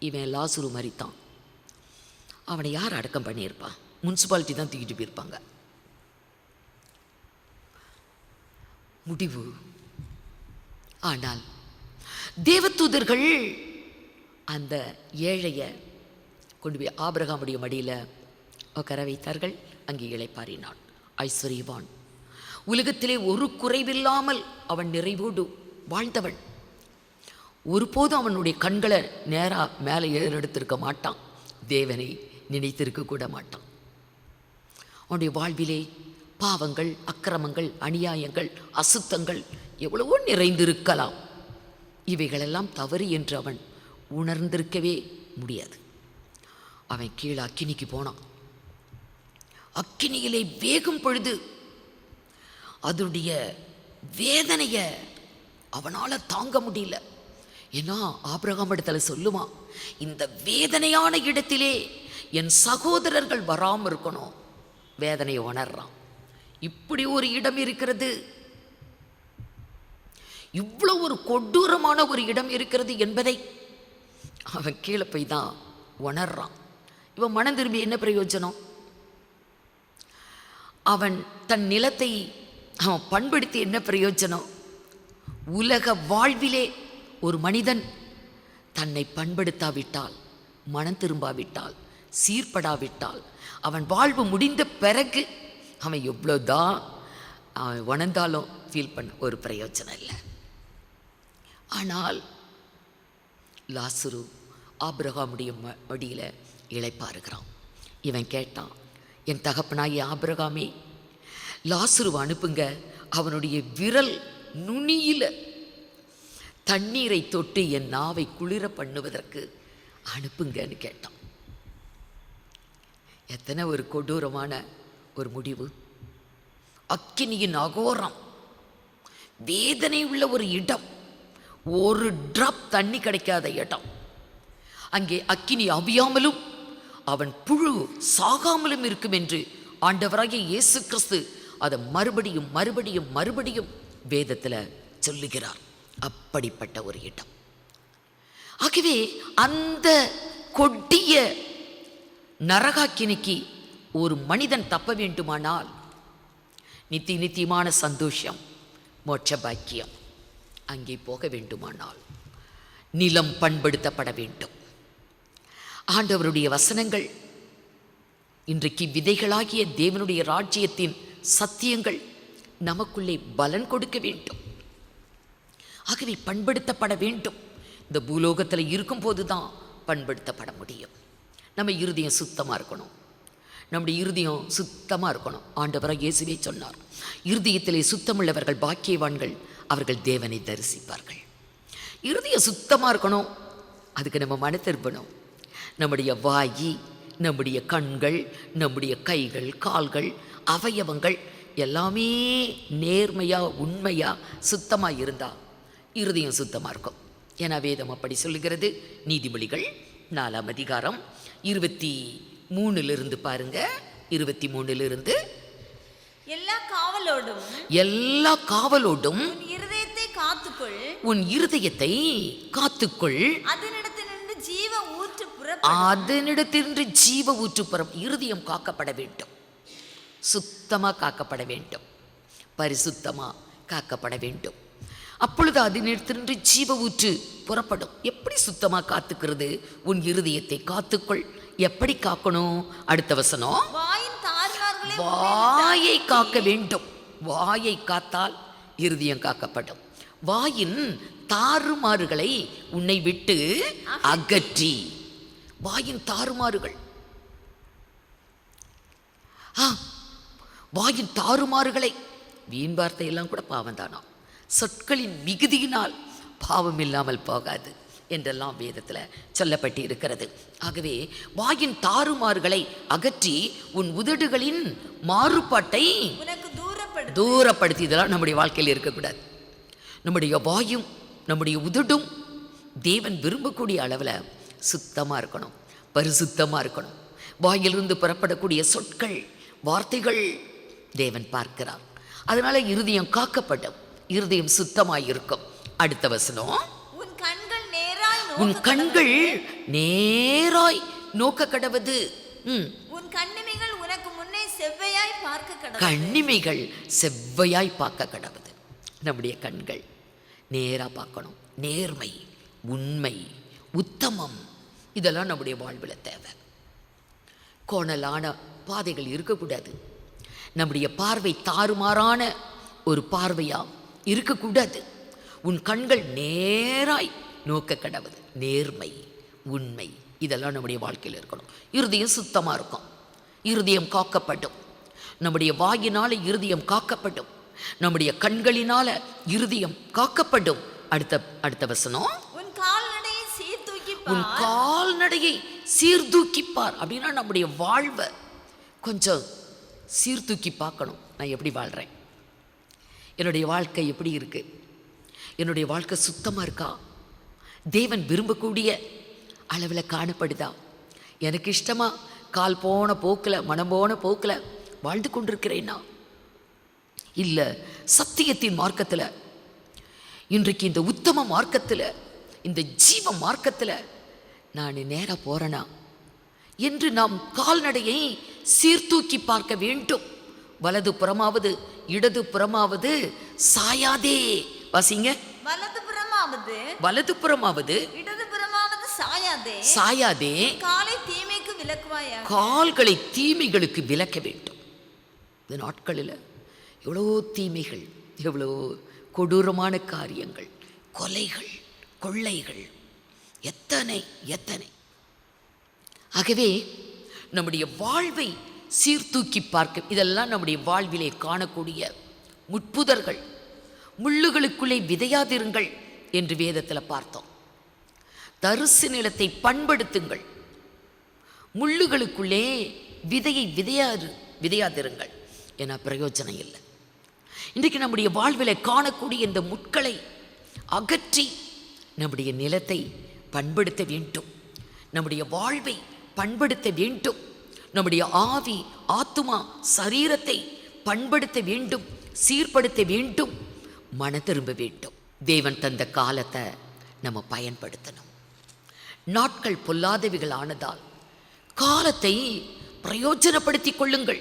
Speaker 3: இவன் லாசுரு மரித்தான். அவனை யார் அடக்கம் பண்ணியிருப்பான்? முனிசிபாலிட்டி தான் தூக்கிட்டு போயிருப்பாங்க. முடிவு. ஆனால் தேவதூதர்கள் அந்த ஏழையை கொண்டு போய் ஆபிரகாமுடைய மடியில் உட்கார வைத்தார்கள். அங்கே இளைப்பாறினான். ஐஸ்வர்யவான், உலகத்திலே ஒரு குறைவில்லாமல் அவன் நிறைவோடு வாழ்ந்தவன். ஒருபோதும் அவனுடைய கண்களை நேராக மேலே ஏறெடுத்திருக்க மாட்டான். தேவனை நினைத்திருக்க கூட மாட்டான். அவனுடைய வாழ்விலே பாவங்கள், அக்கிரமங்கள், அநியாயங்கள், அசுத்தங்கள் எவ்வளவோ நிறைந்திருக்கலாம். இவைகளெல்லாம் தவறு என்று அவன் உணர்ந்திருக்கவே முடியாது. அவன் கீழே அக்கினிக்கு போனான். அக்கினியிலே வேகும் பொழுது அதனுடைய வேதனையை அவனால் தாங்க முடியல. ஏன்னா ஆபிரகாம் இடத்துல சொல்லுவான், இந்த வேதனையான இடத்திலே என் சகோதரர்கள் வராமல் இருக்கணும். வேதனையை உணர்றான். இப்படி ஒரு இடம் இருக்கிறது, இவ்வளோ ஒரு கொடூரமான ஒரு இடம் இருக்கிறது என்பதை அவன் கீழே போய் தான் உணர்றான். இவன் மனம் திரும்பி என்ன பிரயோஜனம்? அவன் தன் நிலத்தை அவன் பண்படுத்தி என்ன பிரயோஜனம்? உலக வாழ்விலே ஒரு மனிதன் தன்னை பண்படுத்தாவிட்டால், மனம் திரும்பாவிட்டால், சீர்படாவிட்டால், அவன் வாழ்வு முடிந்த பிறகு அவன் எவ்வளோதான் அவன் உணர்ந்தாலும் ஃபீல் பண்ண ஒரு பிரயோஜனம் இல்லை. ஆனால் லாசுரு ஆபிரகாமுடைய மடியில் இளைப்பாறுகிறான். இவன் கேட்டான், என் தகப்பனாகிய ஆபிரகாமே, லாசுருவை அனுப்புங்க, அவனுடைய விரல் நுனியில் தண்ணீரை தொட்டு என் நாவை குளிர பண்ணுவதற்கு அனுப்புங்கன்னு கேட்டான். எத்தனை ஒரு கொடூரமான ஒரு முடிவு! அக்கினியின் அகோரம், வேதனை உள்ள ஒரு இடம், ஒரு டிராப் தண்ணி கிடைக்காத இடம். அங்கே அக்கினி அவியாமலும் அவன் புழு சாகாமலும் இருக்கும் என்று ஆண்டவராகிய இயேசு கிறிஸ்து அதை மறுபடியும் மறுபடியும் மறுபடியும் வேதத்தில் சொல்லுகிறார். அப்படிப்பட்ட ஒரு இடம். ஆகவே அந்த கொடிய நரகாக்கினிக்கு ஒரு மனிதன் தப்ப வேண்டுமானால் நித்தியமான சந்தோஷம், மோட்ச பாக்கியம், அங்கே போக வேண்டுமானால் நிலம் பண்படுத்தப்பட வேண்டும். ஆண்டவருடைய வசனங்கள் இன்றைக்கு விதைகளாகிய தேவனுடைய ராஜ்யத்தின் சத்தியங்கள் நமக்குள்ளே பலன் கொடுக்க வேண்டும். ஆகவே பண்படுத்தப்பட வேண்டும். இந்த பூலோகத்தில் இருக்கும்போது தான் பண்படுத்தப்பட முடியும். நம்ம இருதயம் சுத்தமாக இருக்கணும். நம்முடைய இருதயம் சுத்தமாக இருக்கணும். ஆண்டவராக இயேசுவே சொன்னார், இருதயத்திலே சுத்தமுள்ளவர்கள் பாக்கியவான்கள், அவர்கள் தேவனை தரிசிப்பார்கள். இருதயம் சுத்தமாக இருக்கணும். அதுக்கு நம்ம மன திருப்பணும். நம்முடைய வாய், நம்முடைய கண்கள், நம்முடைய கைகள், கால்கள், அவயவங்கள் எல்லாமே நேர்மையாக உண்மையாக சுத்தமாக இருந்தால் இருதயம் சுத்தமாக இருக்கும். ஏன்னா வேதம் அப்படி சொல்லுகிறது. நீதிமொழிகள் 4ஆம் அதிகாரம் 23 பாருங்க. 23 எல்லா காவலோடும்
Speaker 4: உன் இருதயத்தை காத்துக்கொள்,
Speaker 3: உன் இருதயத்தை காத்துக்கொள்,
Speaker 4: அதனிடத்தினின்று ஜீவ ஊற்று
Speaker 3: அதனிடத்தினின்று ஜீவ ஊற்று புறம். இருதயம் காக்கப்பட வேண்டும், சுத்தமாக காக்கப்பட வேண்டும், பரிசுத்தமாக காக்கப்பட வேண்டும். அப்பொழுது அதனிடத்தினின்று ஜீவ ஊற்று புறப்படும். எப்படி சுத்தமாக காத்துக்கிறது? உன் இருதயத்தை காத்துக்கொள். எப்படி காக்கணும்? அடுத்த வசனம், வாயை காக்க வேண்டும். வாயை காத்தால் இருதயம் காக்கப்படும். வாயின் தாறுமாறுகளை உன்னை விட்டு அகற்றி. வாயின் தாறுமாறுகள், வாயின் தாறுமாறுகளை, வீண் வார்த்தையெல்லாம் கூட பாவம் தானா, சொற்களின் மிகுதியினால் பாவம் இல்லாமல் போகாது என்றெல்லாம் வேதத்தில் சொல்லப்பட்டு இருக்கிறது. ஆகவே வாயின் தாறுமாறுகளை அகற்றி உன் உதடுகளின் மாறுபாட்டை தூரப்படுத்தி. இதெல்லாம் நம்முடைய வாழ்க்கையில் இருக்கக்கூடாது. நம்முடைய வாயும் நம்முடைய உதடும் தேவன் விரும்பக்கூடிய அளவில் சுத்தமாக இருக்கணும், பரிசுத்தமாக இருக்கணும். வாயிலிருந்து புறப்படக்கூடிய சொற்கள், வார்த்தைகள் தேவன் பார்க்கிறார். அதனால இருதயம் காக்கப்படும், இருதயம் சுத்தமாக இருக்கும். அடுத்த வசனம்,
Speaker 4: உன் கண்கள் நேராய்
Speaker 3: உன்
Speaker 4: நோக்க
Speaker 3: கண்கள்
Speaker 4: கடவது.
Speaker 3: நேராய் நோக்க கடவது.
Speaker 4: உன் கண்ணிமைகள் உனக்கு முன்னே செவ்வையாய் பார்க்க கடவது.
Speaker 3: கண்ணிமைகள் செவ்வையாய் பார்க்க கடவுது. நம்முடைய கண்கள் நேரா பார்க்கணும். நேர்மை, உண்மை, உத்தமம், இதெல்லாம் நம்முடைய வாழ்வில் தேவை. கோணலான பாதைகள் இருக்கக்கூடாது. நம்முடைய பார்வை தாறுமாறான ஒரு பார்வையா இருக்கக்கூடாது. உன் கண்கள் நேராய் நோக்க கடவுது. நேர்மை, உண்மை, இதெல்லாம் நம்முடைய வாழ்க்கையில் இருக்கணும். இருதயம் சுத்தமாக இருக்கும். இருதயம் காக்கப்படும். நம்முடைய வாயினால இருதயம் காக்கப்படும். நம்முடைய கண்களினால இருதயம் காக்கப்படும். அடுத்த வசனம்,
Speaker 4: உன் கால்நடையை சீர்தூக்கி
Speaker 3: உன்
Speaker 4: பார்.
Speaker 3: கால்நடையை சீர்தூக்கிப்பார். அப்படின்னா நம்முடைய வாழ்வை கொஞ்சம் சீர்தூக்கி பார்க்கணும். நான் எப்படி வாழ்கிறேன்? என்னுடைய வாழ்க்கை எப்படி இருக்கு? என்னுடைய வாழ்க்கை சுத்தமாக இருக்கா? தேவன் விரும்பக்கூடிய அளவில் காணப்படுதா? எனக்கு இஷ்டமாக கால் போன போக்கில், மனம் போன போக்கில் வாழ்ந்து கொண்டிருக்கிறேன்னா? இல்லை சத்தியத்தின் மார்க்கத்தில், இன்றைக்கு இந்த உத்தம மார்க்கத்தில், இந்த ஜீவ மார்க்கத்தில் நான் நேராக போகிறேனா என்று நாம் கால்நடையை சீர்தூக்கி பார்க்க வேண்டும். வலது புறமாவது இடது புறமாவது சாயாதே. வாசிங்க. வலது புறமாவது
Speaker 4: இடது புறமாவது
Speaker 3: சாயாதே.
Speaker 4: காலை தீமைக்கு விலக்குவாயாக.
Speaker 3: கால்களை தீமைகளுக்கு விலக்க வேண்டும். இந்த நாட்களில் எவ்வளோ தீமைகள், எவ்வளோ கொடூரமான காரியங்கள், கொலைகள், கொள்ளைகள், எத்தனை எத்தனை. ஆகவே நம்முடைய வாழ்வை சீர்தூக்கி பார்க்க, இதெல்லாம் நம்முடைய வாழ்விலே காணக்கூடிய முட்புதர்கள். முள்ளுகளுக்குள்ளே விதையாதிருங்கள் என்று வேதத்தில் பார்த்தோம். தரிசு நிலத்தை பண்படுத்துங்கள். முள்ளுகளுக்குள்ளே விதையை விதையாதிருங்கள். என பிரயோஜனம் இல்லை. இன்றைக்கு நம்முடைய வாழ்வில் காணக்கூடிய இந்த முட்களை அகற்றி நம்முடைய நிலத்தை பண்படுத்த வேண்டும். நம்முடைய வாழ்வை பண்படுத்த வேண்டும். நம்முடைய ஆவி, ஆத்துமா, சரீரத்தை பண்படுத்த வேண்டும், சீர்படுத்த வேண்டும், மன திரும்ப வேண்டும். தேவன் தந்த காலத்தை நம்ம பயன்படுத்தணும். நாட்கள் பொல்லாதவைகள் ஆனதால் காலத்தை பிரயோஜனப்படுத்திக் கொள்ளுங்கள்.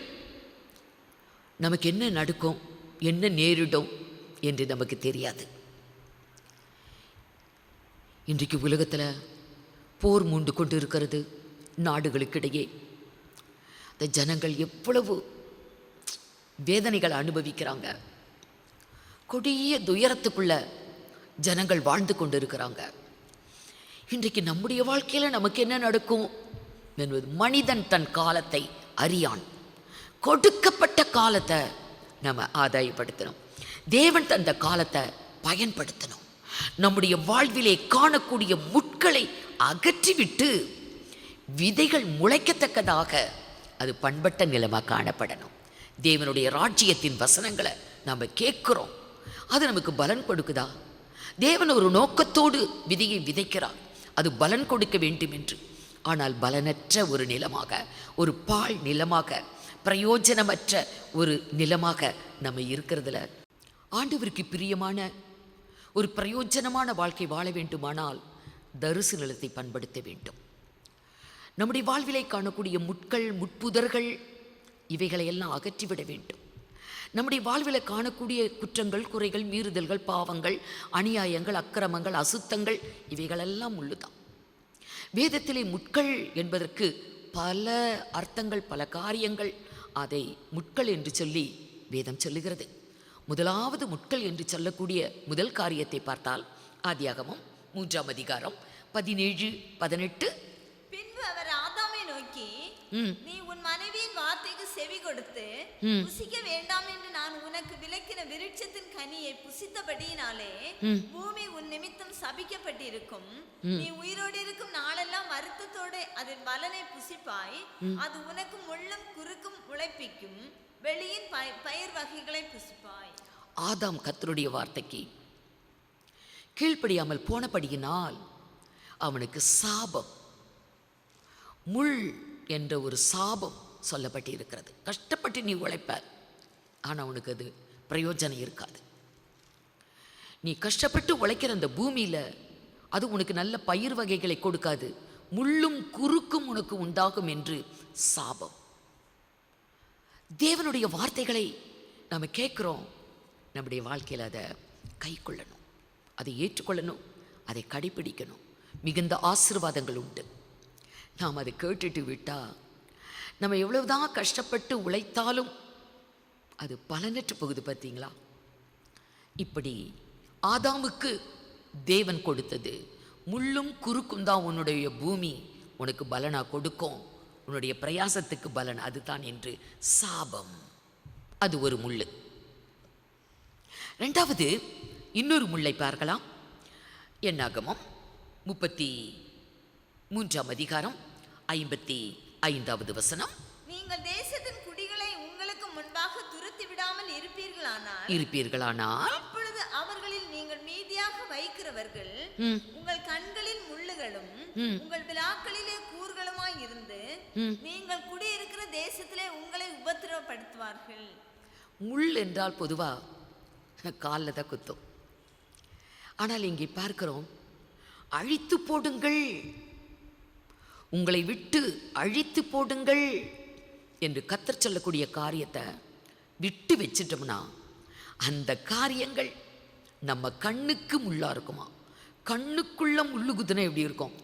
Speaker 3: நமக்கு என்ன நடக்கும், என்ன நேரிடும் என்று நமக்கு தெரியாது. இன்றைக்கு உலகத்தில் போர் மூண்டு கொண்டு இருக்கிறது. நாடுகளுக்கிடையே இந்த ஜனங்கள் எவ்வளவு வேதனைகளை அனுபவிக்கிறாங்க. கொடிய துயரத்துக்குள்ள ஜனங்கள் வாழ்ந்து கொண்டு இருக்கிறாங்க. இன்றைக்கு நம்முடைய வாழ்க்கையில் நமக்கு என்ன நடக்கும் என்பது, மனிதன் தன் காலத்தை அறியான். கொடுக்கப்பட்ட காலத்தை நம்ம ஆதாயப்படுத்தணும். தேவன் தந்த காலத்தை பயன்படுத்தணும். நம்முடைய வாழ்விலே காணக்கூடிய முட்களை அகற்றிவிட்டு விதைகள் முளைக்கத்தக்கதாக அது பண்பட்ட நிலமாக காணப்படணும். தேவனுடைய ராஜ்யத்தின் வசனங்களை நாம் கேட்குறோம். அது நமக்கு பலன் கொடுக்குதா? தேவன் ஒரு நோக்கத்தோடு விதையை விதைக்கிறார், அது பலன் கொடுக்க வேண்டும் என்று. ஆனால் பலனற்ற ஒரு நிலமாக, ஒரு பாழ் நிலமாக, பிரயோஜனமற்ற ஒரு நிலமாக நம்ம இருக்கிறதுல, ஆண்டவருக்கு பிரியமான ஒரு பிரயோஜனமான வாழ்க்கை வாழ வேண்டுமானால் தரிசு நிலத்தை பண்படுத்த வேண்டும். நம்முடைய வாழ்விலை காணக்கூடிய முட்கள், முட்புதர்கள், இவைகளை எல்லாம் அகற்றிவிட வேண்டும். நம்முடைய வாழ்வில் காணக்கூடிய குற்றங்கள், குறைகள், மீறுதல்கள், பாவங்கள், அநியாயங்கள், அக்கிரமங்கள், அசுத்தங்கள், இவைகளெல்லாம் உள்ளுதான். வேதத்திலே முட்கள் என்பதற்கு பல அர்த்தங்கள், பல காரியங்கள். அதை முட்கள் என்று சொல்லி வேதம் சொல்லுகிறது. முதலாவது முட்கள் என்று சொல்லக்கூடிய முதல் காரியத்தை பார்த்தால் ஆதியாகமம் 3ஆம் அதிகாரம் 17, 18.
Speaker 4: பின்பு அவர் ஆதாமை நோக்கி, நீ உன் மனைவியின் வார்த்தைக்கு செவி கொடுத்து புசிக்க வேண்டாம் என்று நான் உனக்கு விலக்கின விருட்சத்தின் கனியை புசித்தபடியினாலே பூமி உன் நிமித்தம் சபிக்கப்பட்டிருக்கும். நீ உயிரோடு இருக்கும் நாளெல்லாம் வருத்தத்தோடு அதன் பலனை புசிப்பாய். அது உனக்கு முள்ளும் குறுக்கும் உழைப்பிக்கும் வெளியின் பயிர் வகைகளை புசிப்பாய்.
Speaker 3: ஆதாம் கர்த்தருடைய வார்த்தைக்கு கீழ்ப்படியாமல் போனபடியினால் அவனுக்கு சாபம், முள் என்ற ஒரு சாபம் சொல்லப்பட்டு இருக்கிறது. கஷ்டப்பட்டு நீ உழைப்ப, ஆனால் உனக்கு அது பிரயோஜனம் இருக்காது. நீ கஷ்டப்பட்டு உழைக்கிற அந்த பூமியில் அது உனக்கு நல்ல பயிர் வகைகளை கொடுக்காது, முள்ளும் குறுக்கும் உனக்கு உண்டாகும் என்று சாபம். தேவனுடைய வார்த்தைகளை நாம் கேட்குறோம், நம்முடைய வாழ்க்கையில் அதை கை கொள்ளணும், அதை ஏற்றுக்கொள்ளணும், அதை கடைபிடிக்கணும். மிகுந்த ஆசீர்வாதங்கள் உண்டு. நாம் அதை கேட்டுட்டு விட்டால் நம்ம எவ்வளவுதான் கஷ்டப்பட்டு உழைத்தாலும் அது பலனற்று போகுது. பார்த்தீங்களா? இப்படி ஆதாமுக்கு தேவன் கொடுத்தது முள்ளும் குறுக்கும் தான் உன்னுடைய பூமி உனக்கு பலனா கொடுக்கும், உன்னுடைய பிரயாசத்துக்கு பலன் அதுதான் என்று சாபம். அது ஒரு முள்ளு. ரெண்டாவது இன்னொரு முள்ளை பார்க்கலாம். என்னாகமம் 33 அதிகாரம் 55வது வசனம்.
Speaker 4: நீங்கள் தேசத்தின் குடிகளை உங்களுக்கு முன்பாக துரத்தி விடாமல்
Speaker 3: இருப்பீர்களானால்
Speaker 4: அப்பொழுது அவர்களில் நீங்கள் மீதியாக வைக்கிறவர்கள் உங்கள் கண்களில் முள்ளுகளும் உங்கள் விலாக்களிலே கூர்களுமாய் இருந்து நீங்கள் குடியிருக்கிற தேசத்திலே உங்களை உபத்திரவப்படுத்துவார்கள்.
Speaker 3: முள் என்றால் பொதுவா காலில் தான் குத்தும். ஆனால் இங்கே பார்க்கிறோம், அழித்து போடுங்கள், உங்களை விட்டு அழித்து போடுங்கள் என்று கர்த்தர் சொல்லக்கூடிய காரியத்தை விட்டு வச்சிட்டோம்னா அந்த காரியங்கள் நம்ம கண்ணுக்கு முள்ளா இருக்குமா. கண்ணுக்குள்ள முள்ளு குத்துனா எப்படி இருக்கும்?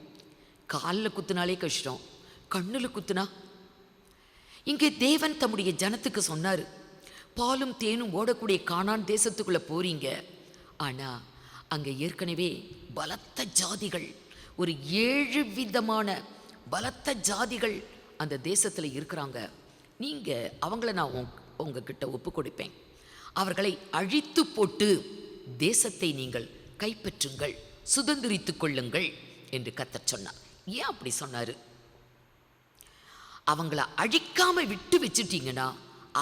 Speaker 3: காலில் குத்துனாலே கஷ்டம், கண்ணில் குத்துனா. இங்கே தேவன் தம்முடைய ஜனத்துக்கு சொன்னார், பாலும் தேனும் ஓடக்கூடிய கானான் தேசத்துக்குள்ளே போறீங்க, ஆனால் அங்கே ஏற்கனவே பலத்த ஜாதிகள், ஒரு 7 விதமான பலத்த ஜாதிகள் அந்த தேசத்தில் இருக்கிறாங்க. நீங்கள் அவங்கள நான் உங்ககிட்ட ஒப்பு கொடுப்பேன், அவர்களை அழித்து போட்டு தேசத்தை நீங்கள் கைப்பற்றுங்கள், சுதந்திரித்து கொள்ளுங்கள் என்று கர்த்தர் சொன்னார். ஏன் அப்படி சொன்னார்? அவங்கள அழிக்காம விட்டு வச்சுட்டீங்கன்னா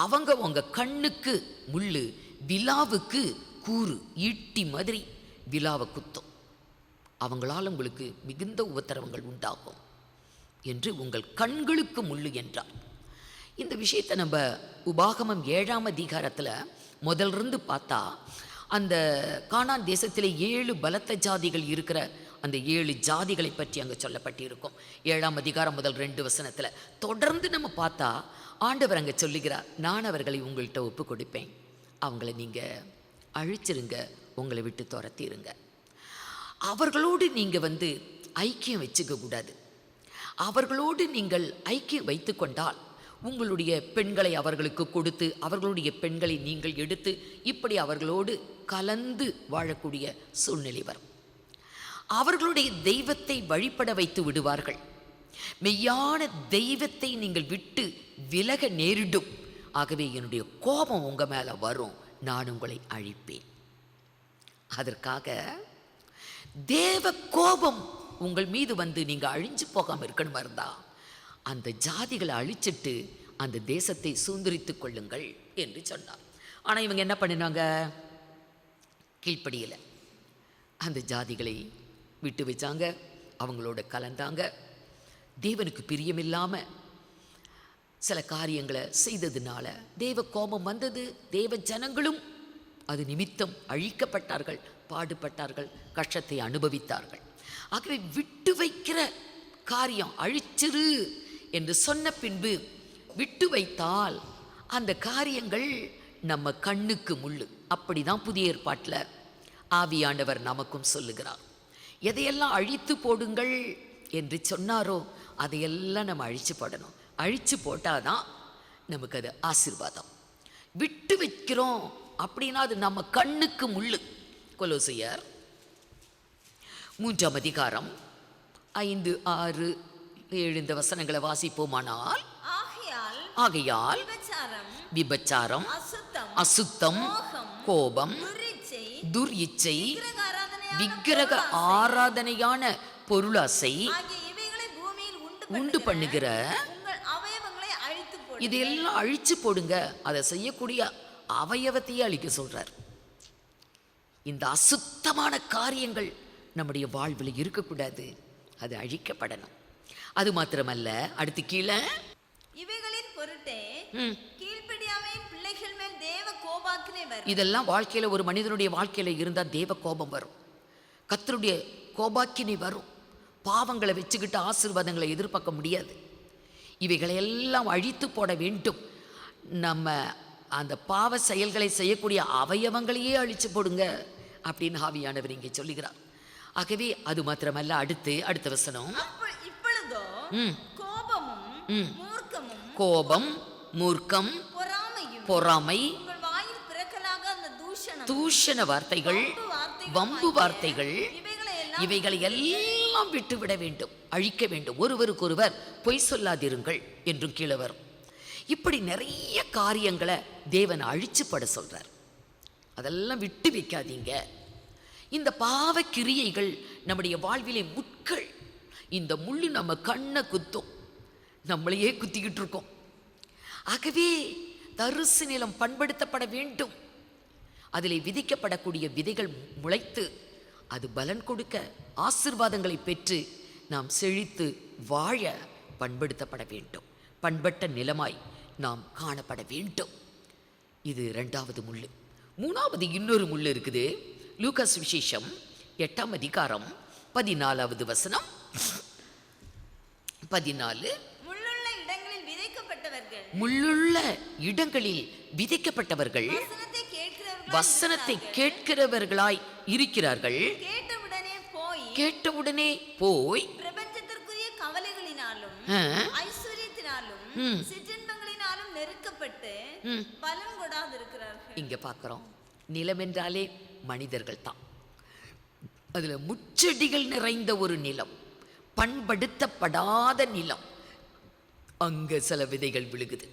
Speaker 3: அவங்க உங்க கண்ணுக்கு முள்ளு, விலாவுக்கு கூறு, ஈட்டி மாதிரி விலாவை குத்தும், அவங்களால் உங்களுக்கு மிகுந்த உபத்திரவங்கள் உண்டாகும் என்று உங்கள் கண்களுக்கு முள்ளு என்றார். இந்த விஷயத்தை நம்ம உபாகமம் 7ஆம் அதிகாரத்தில் முதலிருந்து பார்த்தா அந்த கானான் தேசத்திலே 7 பலத்த ஜாதிகள் இருக்கிற அந்த 7 ஜாதிகளை பற்றி அங்கே சொல்லப்பட்டிருக்கும். 7ஆம் அதிகாரம் முதல் 2 வசனத்தில் தொடர்ந்து நம்ம பார்த்தா ஆண்டவர் அங்கே சொல்லுகிறார், நான் அவர்களை உங்கள்கிட்ட ஒப்பு கொடுப்பேன், அவங்கள நீங்கள் அழிச்சிருங்க, உங்களை விட்டு துரத்திடுங்க. அவர்களோடு நீங்கள் ஐக்கியம் வச்சுக்க கூடாது. அவர்களோடு நீங்கள் ஐக்கியம் வைத்து கொண்டால் உங்களுடைய பெண்களை அவர்களுக்கு கொடுத்து அவர்களுடைய பெண்களை நீங்கள் எடுத்து இப்படி அவர்களோடு கலந்து வாழக்கூடிய சூழ்நிலை வரும். அவர்களுடைய தெய்வத்தை வழிபட வைத்து விடுவார்கள். மெய்யான தெய்வத்தை நீங்கள் விட்டு விலக நேரிடும். ஆகவே என்னுடைய கோபம் உங்கள் மேலே வரும், நான் உங்களை அழிப்பேன். அதற்காக தேவ கோபம் உங்கள் மீது நீங்கள் அழிஞ்சு போகாமல் இருக்கணுமா இருந்தா அந்த ஜாதிகளை அழிச்சிட்டு அந்த தேசத்தை சுதந்திரித்து கொள்ளுங்கள் என்று சொன்னார். ஆனால் இவங்க என்ன பண்ணினாங்க? கீழ்ப்படியலை, அந்த ஜாதிகளை விட்டு வச்சாங்க, அவங்களோட கலந்தாங்க. தேவனுக்கு பிரியமில்லாமல் சில காரியங்களை செய்ததுனால தேவ கோபம் வந்தது. தேவ ஜனங்களும் அது நிமித்தம் அழிக்கப்பட்டார்கள், பாடுபட்டார்கள், கஷ்டத்தை அனுபவித்தார்கள். ஆகவே விட்டு வைக்கிற காரியம் அழிச்சிரு என்று சொன்ன பின்பு விட்டு வைத்தால் அந்த காரியங்கள் நம்ம கண்ணுக்கு முள்ளு. அப்படிதான் புதிய ஏற்பாட்டில் ஆவியானவர் நமக்கும் சொல்லுகிறார். எதையெல்லாம் அழித்து போடுங்கள் என்று சொன்னாரோ அதையெல்லாம் நம்ம அழிச்சு போடணும். அழிச்சு போட்டாதான் நமக்கு அது ஆசீர்வாதம். விட்டு வைக்கிறோம் அப்படின்னா அது நம்ம கண்ணுக்கு முள்ளு. கொலோசியர் 3ஆம் அதிகாரம் 5, 6, 7 இந்த வசனங்களை வாசிப்போமானால், ஆகையால் விபச்சாரம், அசுத்தம், கோபம், துர்இச்சை, விக்கிரக ஆராதனையான பொருளாசை உண்டு பண்ணுகிற இதெல்லாம் அழிச்சு போடுங்க. அதை செய்யக்கூடிய அவயவத்தையே அழிக்க சொல்றார். இந்த அசுத்தமான காரியங்கள் நம்முடைய வாழ்வில் இருக்கக்கூடாது, அது அழிக்கப்படணும். அது மாத்திரமல்ல, அடுத்து கீழே
Speaker 4: இவைகளின் பொருட்டே கீழ்ப்படியாமையின் பிள்ளைகள் மேல் தேவ கோபாக்கினை வரும்.
Speaker 3: இதெல்லாம் வாழ்க்கையில ஒரு மனிதனுடைய வாழ்க்கையில இருந்தா தேவ கோபம் வரும். கர்த்தருடைய கோபாக்கினி வரும். பாவங்களை வச்சுக்கிட்டு ஆசீர்வாதங்களை எதிர்பார்க்க முடியாது. இவைகளையெல்லாம் அழித்து போட வேண்டும். நம்ம அந்த பாவ செயல்களை செய்யக்கூடிய அவயவங்களையே அழிச்சு போடுங்க அப்படின்னு ஆவியானவர் இங்கே சொல்லுகிறார். ஆகவே அது மாத்திரமல்ல, அடுத்த வசனம்,
Speaker 4: இப்பொழுதோ கோபமும் மூர்க்கமும்,
Speaker 3: கோபம், மூர்க்கம், பொறாமை,
Speaker 4: உங்கள் வாயில் பிறக்கலாக அந்த
Speaker 3: தூஷண வார்த்தைகள், வம்பு வார்த்தைகள், இவைகளை எல்லாம் விட்டுவிட வேண்டும், அழிக்க வேண்டும். ஒருவருக்கொருவர் பொய் சொல்லாதிருங்கள் என்றும் கீழே வரும். இப்படி நிறைய காரியங்களை தேவன் அழிச்சுப்பட சொல்றார். அதெல்லாம் விட்டு வைக்காதீங்க. இந்த பாவ கிரியைகள் நம்முடைய வாழ்விலே முட்கள். இந்த முள்ளு நம்ம கண்ணை குத்தும், நம்மளையே குத்திக்கிட்டு இருக்கோம். ஆகவே தரிசு நிலம் பண்படுத்தப்பட வேண்டும். அதில் விதிக்கப்படக்கூடிய விதைகள் முளைத்து அது பலன் கொடுக்க, ஆசீர்வாதங்களை பெற்று நாம் செழித்து வாழ பண்படுத்தப்பட வேண்டும். பண்பட்ட நிலமாய் நாம் காணப்பட வேண்டும். இது 2வது முள்ளு. 3வது இன்னொரு முள்ளு இருக்குது. லூகாஸ் விசேஷம் 8ஆம் அதிகாரம் 14வது வசனம். 14, முள்ளுள்ள இடங்களில் விதைக்கப்பட்டவர்கள் வசனத்தை கேட்கிறவர்களாய் இருக்கிறார்கள். கேட்டவுடனே போய்
Speaker 4: பிரபஞ்சத்திற்குரிய கவலைகளினாலும் ஐஸ்வரியத்தினாலும் சிற்றின்பங்களினாலும் நெருக்கப்பட்டு பலன் கொடாதிருக்கிறார்கள்.
Speaker 3: இங்க பார்க்கிறோம், நிலம் என்றாலே மனிதர்கள் தான். அதுல முச்செடிகள் நிறைந்த ஒரு நிலம், பண்படுத்தப்படாத நிலம். அங்க சில விதைகள் விழுகுது.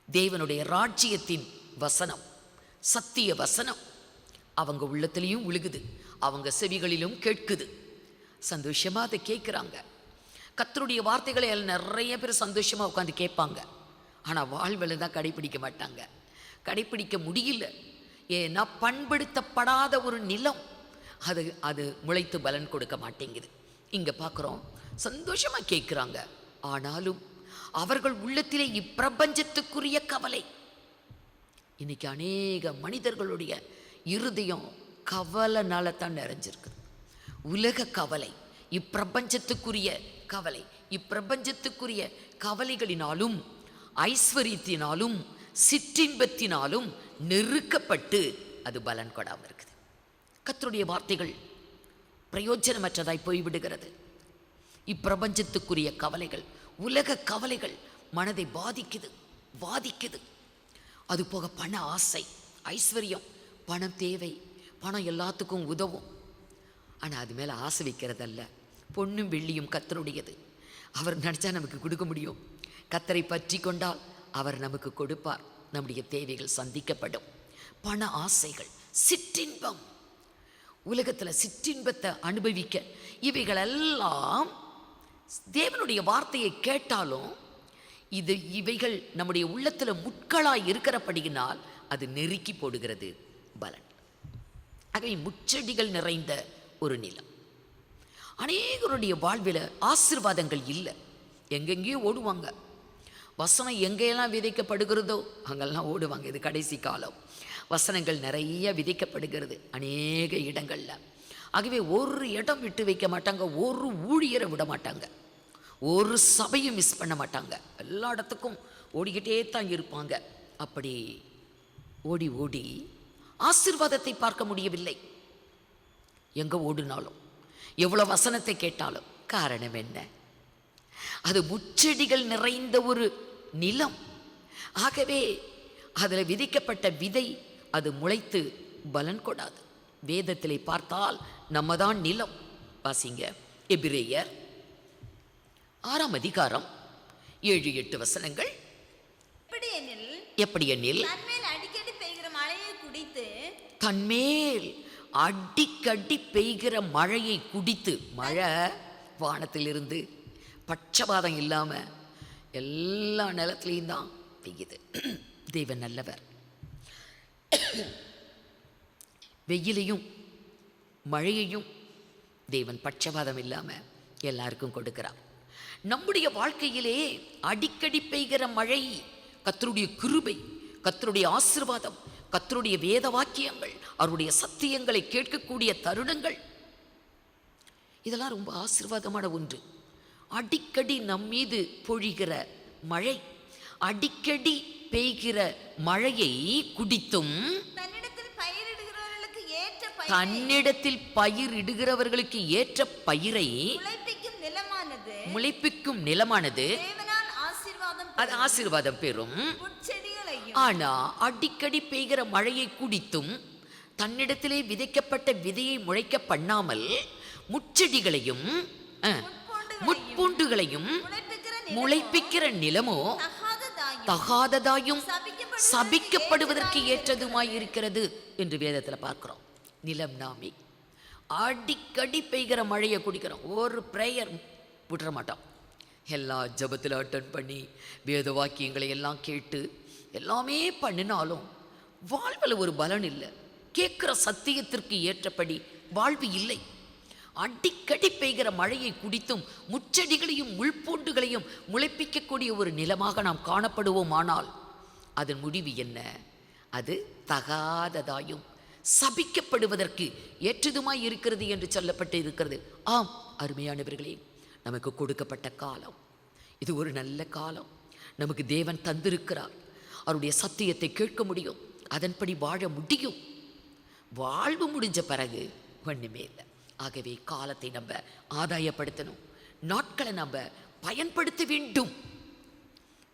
Speaker 3: தேவனுடைய ராஜ்யத்தின் வசனம், சத்திய வசனம் அவங்க உள்ளத்திலையும் விழுகுது, அவங்க செவிகளிலும் கேட்குது. சந்தோஷமா அதை கேட்குறாங்க. கர்த்தருடைய வார்த்தைகளை நிறைய பேர் சந்தோஷமா உட்காந்து கேட்பாங்க. ஆனால் வாழ்வில் தான் கடைப்பிடிக்க மாட்டாங்க. கடைப்பிடிக்க முடியல. ஏன்னா பண்படுத்தப்படாத ஒரு நிலம், அது முளைத்து பலன் கொடுக்க மாட்டேங்குது. இங்கே பார்க்குறோம், சந்தோஷமாக கேட்குறாங்க. ஆனாலும் அவர்கள் உள்ளத்திலே இப்பிரபஞ்சத்துக்குரிய கவலை. இன்னைக்கு அநேக மனிதர்களுடைய இருதயம் கவலைனால தான் நிறைஞ்சிருக்கு. உலக கவலை, இப்பிரபஞ்சத்துக்குரிய கவலை, இப்பிரபஞ்சத்துக்குரிய கவலைகளினாலும் ஐஸ்வர்யத்தினாலும் சிற்றின்பத்தினாலும் நெருக்கப்பட்டு அது பலன் கொடாமல் இருக்குது. கர்த்தருடைய வார்த்தைகள் பிரயோஜனமற்றதாய் போய்விடுகிறது. இப்பிரபஞ்சத்துக்குரிய கவலைகள், உலக கவலைகள் மனதை பாதிக்குது. அது போக பண ஆசை, ஐஸ்வர்யம், பணம் தேவை, பணம் எல்லாத்துக்கும் உதவும். ஆனால் அது மேலே ஆசை வைக்கிறதல்ல. பொன்னும் வெள்ளியும் கர்த்தருடையது. அவர் நினச்சா நமக்கு கொடுக்க முடியும். கர்த்தரை பற்றி கொண்டால் அவர் நமக்கு கொடுப்பார். நம்முடைய தேவைகள் சந்திக்கப்படும். பண ஆசைகள், சிற்றின்பம், உலகத்தில் சிற்றின்பத்தை அனுபவிக்க, இவைகளெல்லாம் தேவனுடைய வார்த்தையை கேட்டாலும் இவைகள் நம்முடைய உள்ளத்தில் முட்களாய் இருக்கிறபடியினால் அது நெருக்கி போடுகிறது பலன். ஆகவே முச்செடிகள் நிறைந்த ஒரு நிலம். அநேகருடைய வாழ்வில் ஆசீர்வாதங்கள் இல்லை. எங்கெங்கேயோ ஓடுவாங்க. வசனம் எங்கெல்லாம் விதைக்கப்படுகிறதோ அங்கெல்லாம் ஓடுவாங்க. இது கடைசி காலம். வசனங்கள் நிறைய விதைக்கப்படுகிறது அநேக இடங்களில். ஆகவே ஒரு இடம் விட்டு வைக்க மாட்டாங்க, ஒரு ஊழியரை விட மாட்டாங்க, ஒரு சபையும் மிஸ் பண்ண மாட்டாங்க. எல்லா இடத்துக்கும் ஓடிக்கிட்டே தான் இருப்பாங்க. அப்படி ஓடி ஓடி ஆசீர்வாதத்தை பார்க்க முடியவில்லை. எங்கே ஓடினாலும், எவ்வளோ வசனத்தை கேட்டாலும் காரணம் என்ன? அது முச்செடிகள் நிறைந்த ஒரு நிலம். ஆகவே அதில் விதிக்கப்பட்ட விதை அது முளைத்து பலன் கொடாது. வேதத்திலே பார்த்தால் நம்ம தான் நிலம். வாசிங்க, எபிரேயர் 6ஆம் அதிகாரம் 7-8 வசனங்கள். எப்படி எனில் தன்மேல் அடிக்கடி பெய்கிற மழையை குடித்து, மழை வானத்திலிருந்து பட்சபாதம் இல்லாமல் எல்லா நிலத்திலையும் தான் பெய்யுது. தேவன் நல்லவர். வெயிலையும் மழையையும் தேவன் பட்சபாதம் இல்லாமல் எல்லாருக்கும் கொடுக்கிறார். நம்முடைய வாழ்க்கையிலே அடிக்கடி பெய்கிற மழை கர்த்தருடைய கிருபை, கர்த்தருடைய ஆசீர்வாதம், கர்த்தருடைய வேத வாக்கியங்கள், அவருடைய சத்தியங்களை கேட்கக்கூடிய தருணங்கள். இதெல்லாம் ரொம்ப ஆசீர்வாதமான ஒன்று. அடிக்கடி நம் மீது பொழிகிற மழை, அடிக்கடி பெய்கிற மழையை குடித்தும்
Speaker 4: தன்னிடத்தில் பயிரிடுகிறவர்களுக்கு ஏற்ற
Speaker 3: தன்னிடத்தில் பயிரிடுகிறவர்களுக்கு ஏற்ற பயிரை
Speaker 4: முளைப்பிக்கும் நிலமானது தேவனால்
Speaker 3: அது ஆசீர்வாதம் பெறும். ஆனா அடிக்கடி பெய்கிற மழையை குடித்தும் தன்னிடத்திலே விதைக்கப்பட்ட விதையை முளைக்க பண்ணாமல் முட்செடிகளையும் முட்பூண்டுகளையும் முளைப்பிக்கிற நிலமோ தகாததாயும் சபிக்கப்படுவதற்கு ஏற்றதுமாய் இருக்கிறது என்று வேதத்தில் பார்க்கிறோம். நிலம் நாமே அடிக்கடி பெய்கிற மழையை குடிக்கிறோம், ஒரு பிரேயர் விட்டுற மாட்டோம். எல்லா ஜபத்தில் அட்டன் பண்ணி வேத வாக்கியங்களை எல்லாம் கேட்டு எல்லாமே பண்ணினாலும் வாழ்வில் ஒரு பலன் இல்லை. கேட்குற சத்தியத்திற்கு ஏற்றபடி வாழ்வு இல்லை. அடிக்கடி பெய்கிற மழையை குடித்தும் முச்செடிகளையும் முள்பூண்டுகளையும் முளைப்பிக்கக்கூடிய ஒரு நிலமாக நாம் காணப்படுவோம். ஆனால் அதன் முடிவு என்ன? அது தகாததாயும் சபிக்கப்படுவதற்கு ஏற்றதுமாய் இருக்கிறது என்று சொல்லப்பட்டு இருக்கிறது. ஆம் அருமையானவர்களே, நமக்கு கொடுக்கப்பட்ட காலம் இது ஒரு நல்ல காலம். நமக்கு தேவன் தந்திருக்கிறார். அவருடைய சத்தியத்தை கேட்க முடியும், அதன்படி வாழ முடியும். வாழ்வு முடிஞ்ச பிறகு ஒன்றுமே இல்லை. ஆகவே காலத்தை நம்ம ஆதாயப்படுத்தணும், நாட்களை நம்ம பயன்படுத்த வேண்டும்.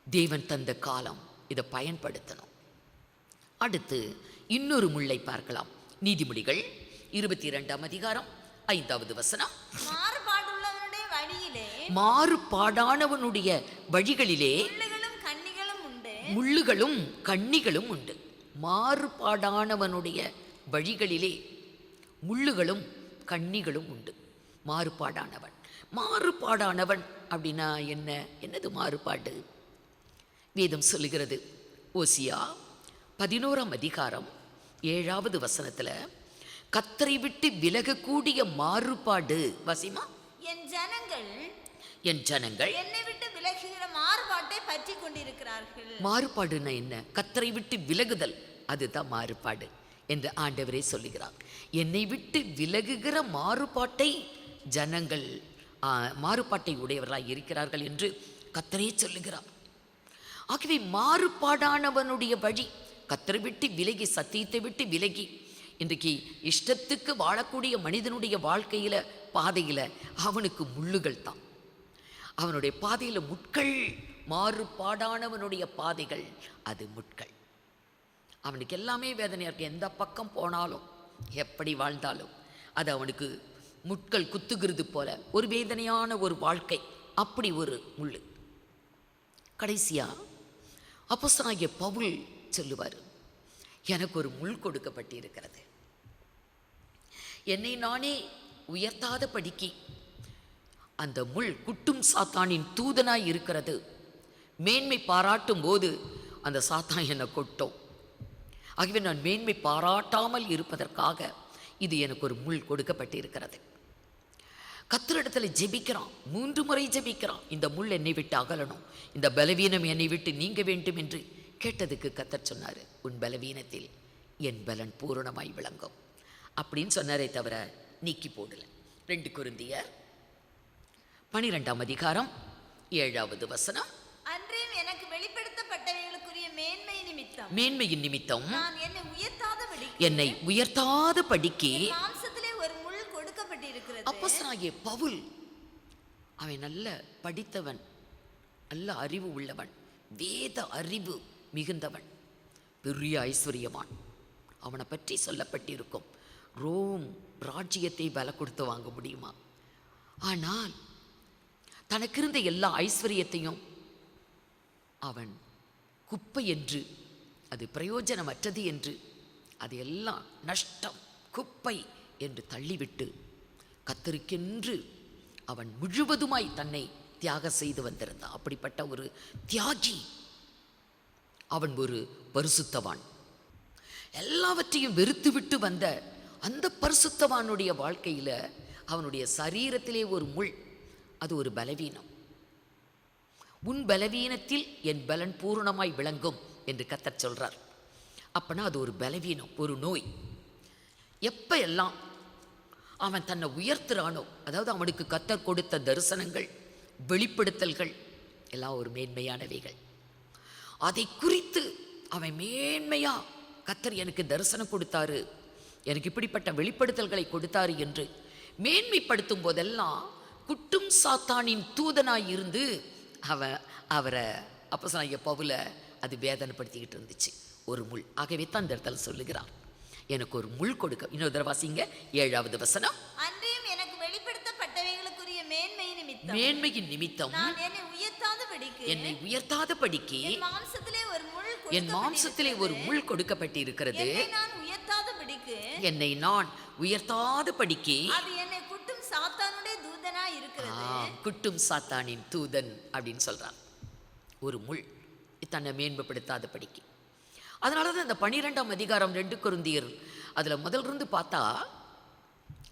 Speaker 3: தேவன் தந்த காலம், இதை பயன்படுத்தணும். அடுத்து இன்னொரு முள்ளை பார்க்கலாம். நீதிமொழிகள் 22ஆம் அதிகாரம் 5வது வசனம். மாறுபாடானவனுடைய வழிகளிலே முள்ளுகளும் கண்ணிகளும் உண்டு. மாறுபாடானவனுடைய வழிகளிலே முள்ளுகளும் கண்ணிகளும் உண்டு. மாறுபாடானவன், மாறுபாடானவன் அப்படின்னா என்னது மாறுபாடு? வேதம் சொல்லுகிறது. ஓசியா 11ஆம் அதிகாரம் 7வது வசனத்துல கர்த்தரை விட்டு விலகக்கூடிய மாறுபாடு. வசிமா, என் ஜனங்கள்
Speaker 4: என்னை விட்டு விலகுகிற மாறுபாட்டை பற்றி கொண்டிருக்கிறார்கள்.
Speaker 3: மாறுபாடுன்னா என்ன? கர்த்தரை விட்டு விலகுதல், அதுதான் மாறுபாடு என்று ஆண்டவரே சொல்லுகிறார். என்னை விட்டு விலகுகிற மாறுபாட்டை ஜனங்கள் மாறுபாட்டை உடையவர்களாக இருக்கிறார்கள் என்று கர்த்தரே சொல்லுகிறார். ஆகவே மாறுபாடானவனுடைய வழி, கர்த்தரை விட்டு விலகி, சத்தியத்தை விட்டு விலகி இன்றைக்கு இஷ்டத்துக்கு வாழக்கூடிய மனிதனுடைய வாழ்க்கையில் பாதையில் அவனுக்கு முள்ளுகள் தான். அவனுடைய பாதையில் முட்கள். மாறுபாடானவனுடைய பாதைகள் அது முட்கள். அவனுக்கு எல்லாமே வேதனையாக இருக்குது. எந்த பக்கம் போனாலும், எப்படி வாழ்ந்தாலும் அது அவனுக்கு முட்கள் குத்துகிறது போல ஒரு வேதனையான ஒரு வாழ்க்கை. அப்படி ஒரு முள். கடைசியாக அப்போஸ்தலனாகிய பவுல் சொல்லுவார், எனக்கு ஒரு முள் கொடுக்கப்பட்டிருக்கிறது. என்னை நானே உயர்த்தாத படிக்கு அந்த முள் குட்டும் சாத்தானின் தூதனாய் இருக்கிறது. மேன்மை பாராட்டும் போது அந்த சாத்தான் என்னை கொட்டும். ஆகவே நான் மேன்மை பாராட்டாமல் இருப்பதற்காக இது எனக்கு ஒரு முள் கொடுக்கப்பட்டிருக்கிறது. கர்த்தரிடத்தில் ஜெபிக்கிறான், 3 முறை ஜெபிக்கிறான். இந்த முள் என்னை விட்டு அகலணும், இந்த பலவீனம் என்னை விட்டு நீங்க வேண்டும் என்று கேட்டதுக்கு கர்த்தர் சொன்னார், உன் பலவீனத்தில் என் பலன் பூரணமாய் விளங்கும் அப்படின்னு சொன்னாரே தவிர நீக்கி போடல. 2 கொரிந்தியர் 12ஆம் அதிகாரம் 7வது வசனம்.
Speaker 4: அன்றையும் எனக்கு வெளிப்படுத்தப்பட்டவைகளுக்குரிய
Speaker 3: மேன்மையின் நிமித்தம்
Speaker 4: நான்
Speaker 3: என்னை உயர்த்தாத படிக்கு
Speaker 4: மாம்சத்திலே ஒரு முள் கொடுக்கப்பட்டிருக்கிறது.
Speaker 3: அப்போஸ்தலனாகிய பவுல் அவன் நல்ல படித்தவன், நல்ல அறிவு உள்ளவன், வேத அறிவு மிகுந்தவன், பெரிய ஐஸ்வர்யவான். அவனை பற்றி சொல்லப்பட்டிருக்கும், ரோம் ராஜ்யத்தை பல கொடுத்து வாங்க முடியுமா? ஆனால் தனக்கு இருந்த எல்லா ஐஸ்வர்யத்தையும் அவன் குப்பை என்று, அது பிரயோஜனமற்றது என்று, அது எல்லாம் நஷ்டம், குப்பை என்று தள்ளிவிட்டு கர்த்தருக்கென்று அவன் முழுவதுமாய் தன்னை தியாகம் செய்து வந்திருந்தான். அப்படிப்பட்ட ஒரு தியாகி அவன், ஒரு பரிசுத்தவான். எல்லாவற்றையும் வெறுத்துவிட்டு வந்த அந்த பரிசுத்தவானுடைய வாழ்க்கையில் அவனுடைய சரீரத்திலே ஒரு முள், அது ஒரு பலவீனம். உன் பலவீனத்தில் என் பலன் பூரணமாய் விளங்கும் என்று கர்த்தர் சொல்றார். அப்பனா அது ஒரு பலவீனம், ஒரு நோய். எப்ப எல்லாம் அவன் தன்னை உயர்த்துறானோ, அதாவது அவனுக்கு கர்த்தர் கொடுத்த தரிசனங்கள், வெளிப்படுத்தல்கள் எல்லாம் ஒரு மேன்மையானவைகள். அதை குறித்து அவன் மேன்மையா, கர்த்தர் எனக்கு தரிசனம் கொடுத்தாரு, எனக்கு இப்படிப்பட்ட வெளிப்படுத்தல்களை கொடுத்தாரு என்று மேன்மைப்படுத்தும் போதெல்லாம் குட்டும் சாத்தானின் தூதனாய் இருந்து அவரை அப்போஸ்தலனாகிய பவுலை அது வேதனைப்படுத்திக்கிட்டு இருந்துச்சு. ஒரு முள். ஆகவே தான் அந்த இடத்துல சொல்லுகிறார், எனக்கு ஒரு முள் கொடுக்க. இன்னொரு தடவை வாசிங்க 7வது வசனம்.
Speaker 4: அன்றியும் எனக்கு வெளிப்படுத்தப்பட்டவைகளுக்குரிய மேன்மையின்
Speaker 3: நிமித்தம்
Speaker 4: நான் என்னை
Speaker 3: உயர்த்தாதபடிக்கு
Speaker 4: என்
Speaker 3: மாம்சத்திலே ஒரு முள் கொடுக்கப்பட்டிருக்கிறது.
Speaker 4: என்னை
Speaker 3: நான் உயர்த்தாதபடிக்கு
Speaker 4: அது என்னை குட்டும் சாத்தானுடைய தூதனாய் இருக்கிறது.
Speaker 3: குட்டும் சாத்தானின் தூதன் அப்படின்னு சொல்றான். ஒரு முள் தன்னை மேன்மைப்படுத்தாதபடிக்கு. அதனால தான் இந்த 12ஆம் அதிகாரம் 2 கொரிந்தியர் அதில் முதலிருந்து பார்த்தா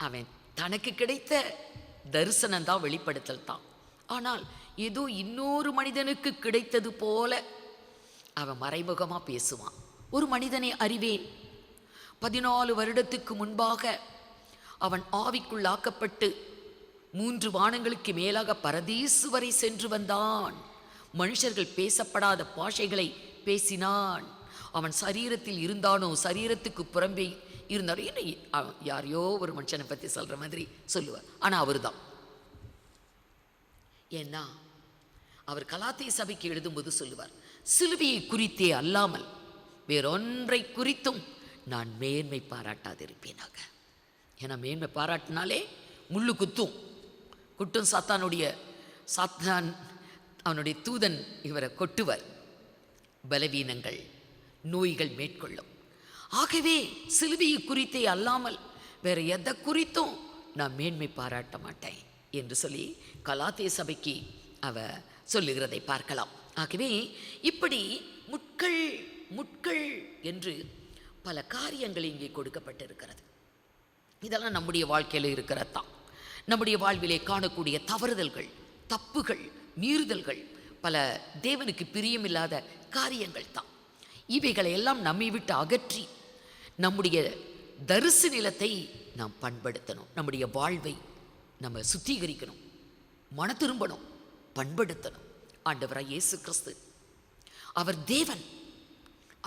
Speaker 3: அவன் தனக்கு கிடைத்த தரிசனம் தான், வெளிப்படுத்தல் தான். ஆனால் ஏதோ இன்னொரு மனிதனுக்கு கிடைத்தது போல அவன் மறைமுகமாக பேசுவான். ஒரு மனிதனை அறிவேன், 14 வருடத்துக்கு முன்பாக அவன் ஆவிக்குள்ளாக்கப்பட்டு 3 வானங்களுக்கு மேலாக பரதீசு வரை சென்று வந்தான். மனுஷர்கள் பேசப்படாத பாஷைகளை பேசினான். அவன் சரீரத்தில் இருந்தானோ சரீரத்துக்கு புறம்பே இருந்தானோ, என்ன யாரையோ ஒரு மனுஷனை பற்றி சொல்கிற மாதிரி சொல்லுவார். ஆனால் அவர் தான். ஏன்னா அவர் கலாத்திய சபைக்கு எழுதும்போது சொல்லுவார், சிலுவையை குறித்தே அல்லாமல் வேறொன்றை குறித்தும் நான் மேன்மை பாராட்டாதிருப்பேனாக. ஏன்னா மேன்மை பாராட்டினாலே முள்ளு குட்டும் சாத்தான் அவனுடைய தூதன் இவரை கொட்டுவர், பலவீனங்கள் நோய்கள் மேற்கொள்ளும். ஆகவே சிலுவையை குறித்தே அல்லாமல் வேற எதை குறித்தும் நான் மேன்மை பாராட்ட மாட்டேன் என்று சொல்லி கலாத்திய சபைக்கு அவ சொல்லுகிறதை பார்க்கலாம். ஆகவே இப்படி முட்கள் என்று பல காரியங்கள் இங்கே கொடுக்கப்பட்டிருக்கிறது. இதெல்லாம் நம்முடைய வாழ்க்கையில் இருக்கிறது தான். நம்முடைய வாழ்விலே காணக்கூடிய தவறுதல்கள், தப்புகள், மீறுதல்கள், பல தேவனுக்கு பிரியமில்லாத காரியங்கள் தான். இவைகளை எல்லாம் நம்மை விட்டு அகற்றி நம்முடைய தரிசு நிலத்தை நாம் பண்படுத்தணும். நம்முடைய வாழ்வை நம்ம சுத்திகரிக்கணும், மன திரும்பணும், பண்படுத்தணும். ஆண்டவராய் இயேசு கிறிஸ்து அவர் தேவன்,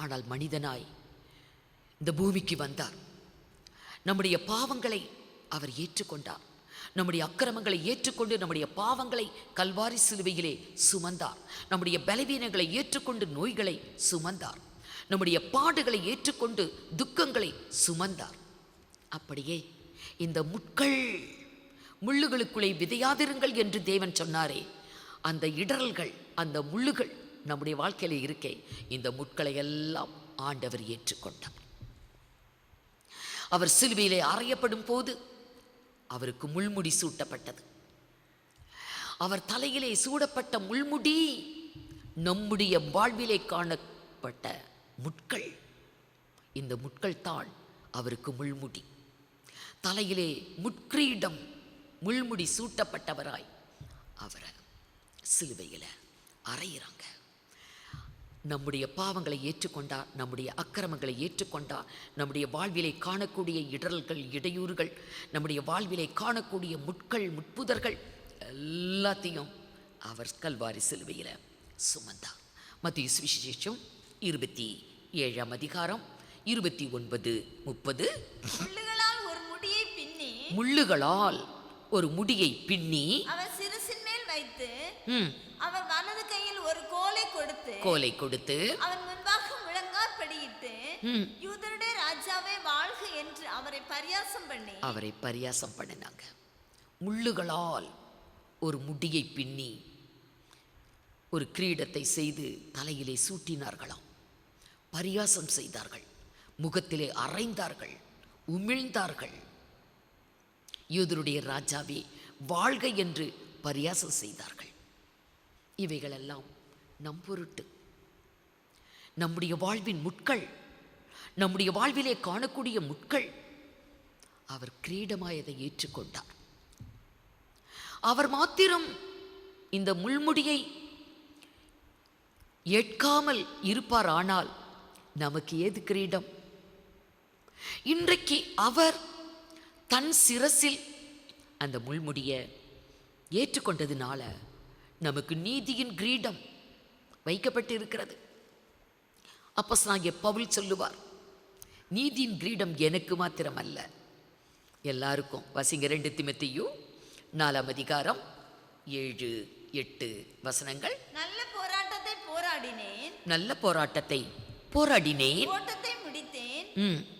Speaker 3: ஆனால் மனிதனாய் இந்த பூமிக்கு வந்தார். நம்முடைய பாவங்களை அவர் ஏற்றுக்கொண்டார். நம்முடைய அக்கிரமங்களை ஏற்றுக்கொண்டு நம்முடைய பாவங்களை கல்வாரி சிலுவையிலே சுமந்தார். நம்முடைய பலவீனங்களை ஏற்றுக்கொண்டு நோய்களை சுமந்தார். நம்முடைய பாடுகளை ஏற்றுக்கொண்டு துக்கங்களை சுமந்தார். அப்படியே இந்த முள்ளுகளுக்குள்ளே விதையாதிருங்கள் என்று தேவன் சொன்னாரே, அந்த இடரல்கள், அந்த முள்ளுகள் நம்முடைய வாழ்க்கையில் இருக்கே, இந்த முட்களை எல்லாம் ஆண்டவர் ஏற்றுக்கொண்டார். அவர் சிலுவையிலே அறையப்படும் போது அவருக்கு முள்முடி சூட்டப்பட்டது. அவர் தலையிலே சூடப்பட்ட முள்முடி நம்முடைய வாழ்விலே காணப்பட்ட முட்கள். இந்த முட்கள் தான் அவருக்கு முள்முடி. தலையிலே முட்கிரீடம், முள்முடி சூட்டப்பட்டவராய் அவரை சிலுவையில் அறையிறாங்க. நம்முடைய பாவங்களை ஏற்றுக்கொண்டார், நம்முடைய அக்கிரமங்களை ஏற்றுக்கொண்டார். நம்முடைய வாழ்விலை காணக்கூடிய இடரல்கள், இடையூறுகள், நம்முடைய வாழ்விலை காணக்கூடிய முட்புதர்கள் எல்லாத்தையும் அவர் கல்வாரி சிலுவையில் சுமந்தார். மத்தேயு சுவிசேஷம் 27ஆம் அதிகாரம் 29-30. முள்ளுகளால் ஒரு முடியை பின்னி
Speaker 4: அவர் சிரசின் மேல் வைத்து அவர் வலது கையில் ஒரு கோலை கொடுத்து அவன் முன்பாக முழங்காற்படியிட்டு யூதருடைய ராஜாவே வாழ்க என்று அவரை பரியாசம் பண்ணினாங்க. முள்ளுகளால் ஒரு முடியை பின்னி ஒரு கிரீடத்தை செய்து தலையிலே சூட்டினார்களாம். பரியாசம் செய்தார்கள், முகத்திலே அறைந்தார்கள், உமிழ்ந்தார்கள். யூதருடைய ராஜாவே வாழ்க என்று பரியாசம் செய்தார்கள். இவைகளெல்லாம் நம் பொருட்டு. நம்முடைய வாழ்வின் முட்கள், நம்முடைய வாழ்விலே காணக்கூடிய முட்கள், அவர் கிரீடமாயதை ஏற்றுக்கொண்டார். அவர் மாத்திரம் இந்த முள்முடியை ஏற்காமல் இருப்பார். ஆனால் நமக்கு ஏது கிரீடம்? இன்றைக்கு அவர்
Speaker 3: தன் சிரசில் அந்த முள்முடியை ஏற்றுக்கொண்டதுனால நமக்கு நீதியின் கிரீடம் வைக்கப்பட்டு இருக்கிறது. அப்போஸ்தலனாகிய பவுல் சொல்லுவார், நீதியின் கிரீடம் எனக்கு மாத்திரம் அல்ல, எல்லாருக்கும். வாசிங்க 2 தீமோத்தேயு 4ஆம் அதிகாரம் 7-8 வசனங்கள்.
Speaker 4: நல்ல போராட்டத்தை போராடினேன்,
Speaker 3: நல்ல போராட்டத்தை போராடினேன்,
Speaker 4: ஓட்டத்தை முடித்தேன்,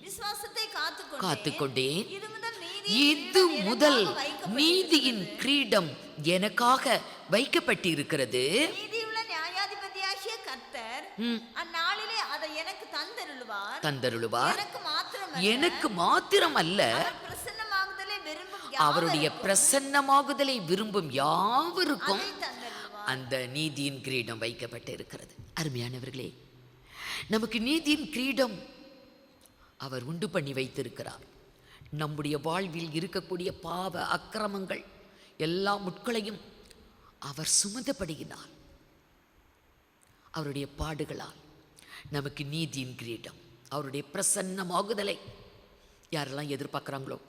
Speaker 4: விசுவாசத்தை காத்துக்கொண்டேன்.
Speaker 3: காத்துக்கொண்டேன்.
Speaker 4: இது முதல்
Speaker 3: நீதியின் கிரீடம் எனக்காக வைக்கப்பட்டிருக்கிறது.
Speaker 4: நீதியுள்ள நியாயாதிபதியாகிய கர்த்தர் அந்நாளிலே அதை எனக்கு தந்தருளுவார்.
Speaker 3: எனக்கு மாத்திரம் அல்ல, அவருடைய பிரசன்னமாகுதலை விரும்பும் யாவருக்கும் அந்த நீதியின் கிரீடம் வைக்கப்பட்டு இருக்கிறது. அருமையானவர்களே, நமக்கு நீதியின் கிரீடம் அவர் உண்டு பண்ணி வைத்திருக்கிறார். நம்முடைய வாழ்வில் இருக்கக்கூடிய பாவ அக்கிரமங்கள் எல்லா முட்களையும் அவர் சுமந்தபடியினார். அவருடைய பாடுகளால் நமக்கு நீதியின் கிரீடம், அவருடைய பிரசன்னமாகுதலை யாரெல்லாம் எதிர்பார்க்குறாங்களோ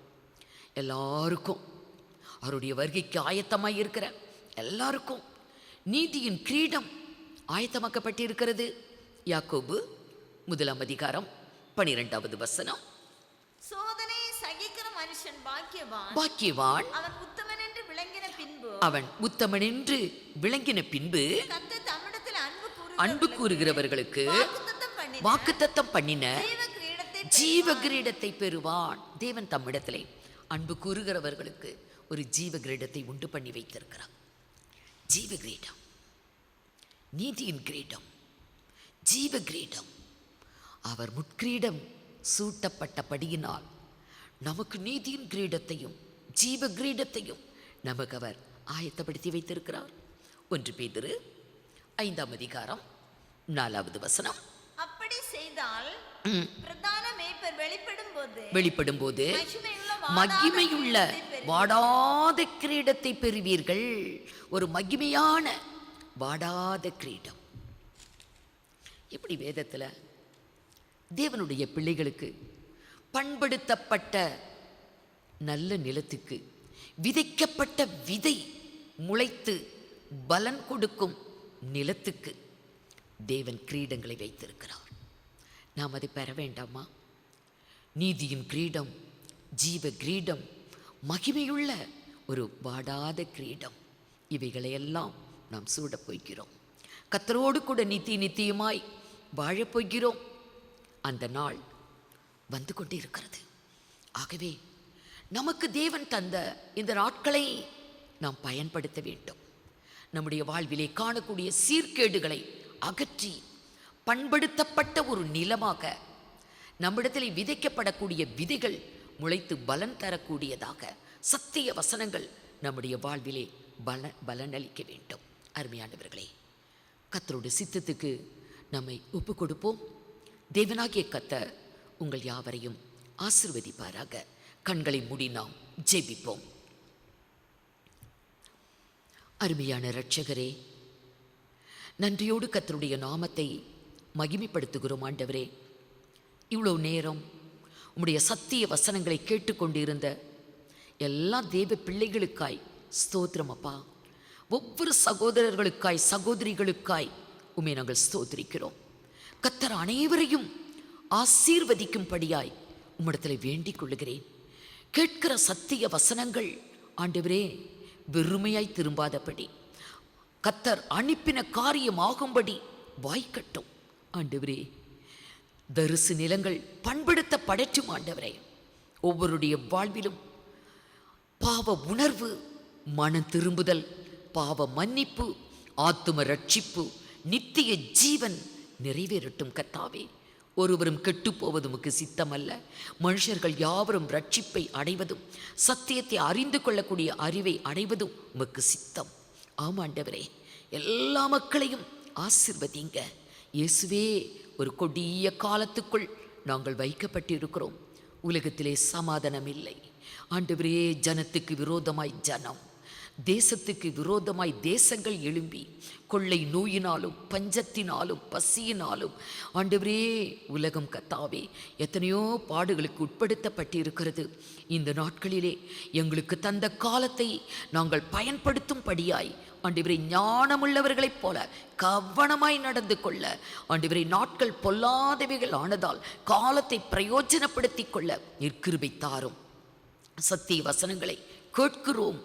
Speaker 3: எல்லாருக்கும், அவருடைய வருகைக்கு ஆயத்தமாக இருக்கிற எல்லாருக்கும் நீதியின் கிரீடம் ஆயத்தமாக்கப்பட்டிருக்கிறது. யாக்கோபு 1ஆம் அதிகாரம் 12வது வசனம்.
Speaker 4: சோதனை சகிக்கிற மனுஷன் பாக்கியவான்,
Speaker 3: பாக்கியவான்
Speaker 4: அவன் உத்தமன் என்று விளங்கின பின்பு,
Speaker 3: அவன் உத்தமன் என்று விளங்கின பின்பு
Speaker 4: கர்த்தர் தம்மிடத்தில்
Speaker 3: அன்பு கூறுகிறவர்களுக்கு வாக்குத்தத்தம் பண்ணின ஜீவ கிரீடத்தை பெறுவான். தேவன் தம்மிடத்திலே அன்பு கூறுகிறவர்களுக்கு ஒரு ஜீவ கிரீடத்தை உண்டு பண்ணி வைத்திருக்கிறார். ஜீவ கிரீடம், நீதியின் கிரீடம், ஜீவ கிரீடம். அவர் முட்கிரீடம் சூட்டப்பட்டபடியினால் நமக்கு நீதியின் கிரீடத்தையும் ஜீவ கிரீடத்தையும் நமக்கு அவர் ஆயத்தப்படுத்தி வைத்திருக்கிறார். 1 பேதுரு 5ஆம் அதிகாரம் 4வது வசனம்.
Speaker 4: அப்படி செய்தால் பிரதான மேய்ப்பர் வெளிப்படும் போது மகிமையுள்ள
Speaker 3: வாடாத கிரீடத்தை பெறுவீர்கள். ஒரு மகிமையான வாடாத கிரீடம். இப்படி வேதத்தில் தேவனுடைய பிள்ளைகளுக்கு பண்படுத்தப்பட்ட நல்ல நிலத்துக்கு விதைக்கப்பட்ட விதை முளைத்து பலன் கொடுக்கும் நிலத்துக்கு தேவன் கிரீடங்களை வைத்திருக்கிறார். நாம் அதை பெற வேண்டாமா? நீதியின் கிரீடம், ஜீவ கிரீடம், மகிமையுள்ள ஒரு வாடாத கிரீடம், இவைகளையெல்லாம் நாம் சூடப் போகிறோம். கர்த்தரோடு கூட நித்தியமாய் வாழப்போகிறோம். அந்த நாள் வந்து கொண்டே இருக்கிறது. ஆகவே நமக்கு தேவன் தந்த இந்த நாட்களை நாம் பயன்படுத்த வேண்டும். நம்முடைய வாழ்விலே காணக்கூடிய சீர்கேடுகளை அகற்றி பண்படுத்தப்பட்ட ஒரு நிலமாக நம்மிடத்தில் விதைக்கப்படக்கூடிய விதைகள் முளைத்து பலன் தரக்கூடியதாக சத்திய வசனங்கள் நம்முடைய வாழ்விலே பலனளிக்க வேண்டும். அருமையானவர்களே, கர்த்தருடைய சித்தத்துக்கு நம்மை ஒப்பு கொடுப்போம். தேவனாகிய கர்த்தர் உங்கள் யாவரையும் ஆசீர்வதிப்பாராக. கண்களை மூடி நாம் ஜெபிப்போம். அருமையான இரட்சகரே, நன்றியோடு கர்த்தருடைய நாமத்தை மகிமைப்படுத்துகிறோம். ஆண்டவரே, இவ்வளோ நேரம் உம்முடைய சத்திய வசனங்களை கேட்டுக்கொண்டிருந்த எல்லா தேவ பிள்ளைகளுக்காய் ஸ்தோத்திரம் அப்பா. ஒவ்வொரு சகோதரர்களுக்காய் சகோதரிகளுக்காய் உம்மை நாங்கள் ஸ்தோத்திரிக்கிறோம். கர்த்தர் அனைவரையும் ஆசீர்வதிக்கும்படியாய் உம்மிடத்தில் வேண்டிக் கொள்ளுகிறேன். கேட்கிற சத்திய வசனங்கள் ஆண்டவரே வெறுமையாய் திரும்பாதபடி, கர்த்தர் அனுப்பின காரியமாகும்படி வாய்க்கட்டும். ஆண்டவரே, தரிசு நிலங்கள் பண்படுத்தப்படட்டும். ஆண்டவரே, ஒவ்வொருடைய வாழ்விலும் பாவ உணர்வு, மனம் திரும்புதல், பாவ மன்னிப்பு, ஆத்தும ரட்சிப்பு, நித்திய ஜீவன் நிறைவேறட்டும். கர்த்தாவே, ஒருவரும் கெட்டுப்போவது உமக்கு சித்தமல்ல. மனுஷர்கள் யாவரும் ரட்சிப்பை அடைவதும் சத்தியத்தை அறிந்து கொள்ளக்கூடிய அறிவை அடைவதும் உமக்கு சித்தம். ஆமாண்டவரே, எல்லா மக்களையும் ஆசீர்வதிங்க. இயேசுவே, ஒரு கொடிய காலத்துக்குள் நாங்கள் வைக்கப்பட்டிருக்கிறோம். உலகத்திலே சமாதானம் இல்லை ஆண்டவரே. ஜனத்துக்கு விரோதமாய் ஜனம், தேசத்துக்கு விரோதமாய் தேசங்கள் எழும்பி கொள்ளை நோயினாலும் பஞ்சத்தினாலும் பசியினாலும் ஆண்டவரே உலகம் கத்தாவே எத்தனையோ பாடுகளுக்கு உட்படுத்தப்பட்டிருக்கிறது. இந்த நாட்களிலே எங்களுக்கு தந்த காலத்தை நாங்கள் பயன்படுத்தும்படியாய் ஆண்டவரே ஞானமுள்ளவர்களைப் போல கவனமாய் நடந்து கொள்ள ஆண்டவரே நாட்கள் பொல்லாதவைகள் ஆனதால் காலத்தை பிரயோஜனப்படுத்திக் கொள்ள கிருபை தாரும். சத்திய வசனங்களை கேட்கிறோம்,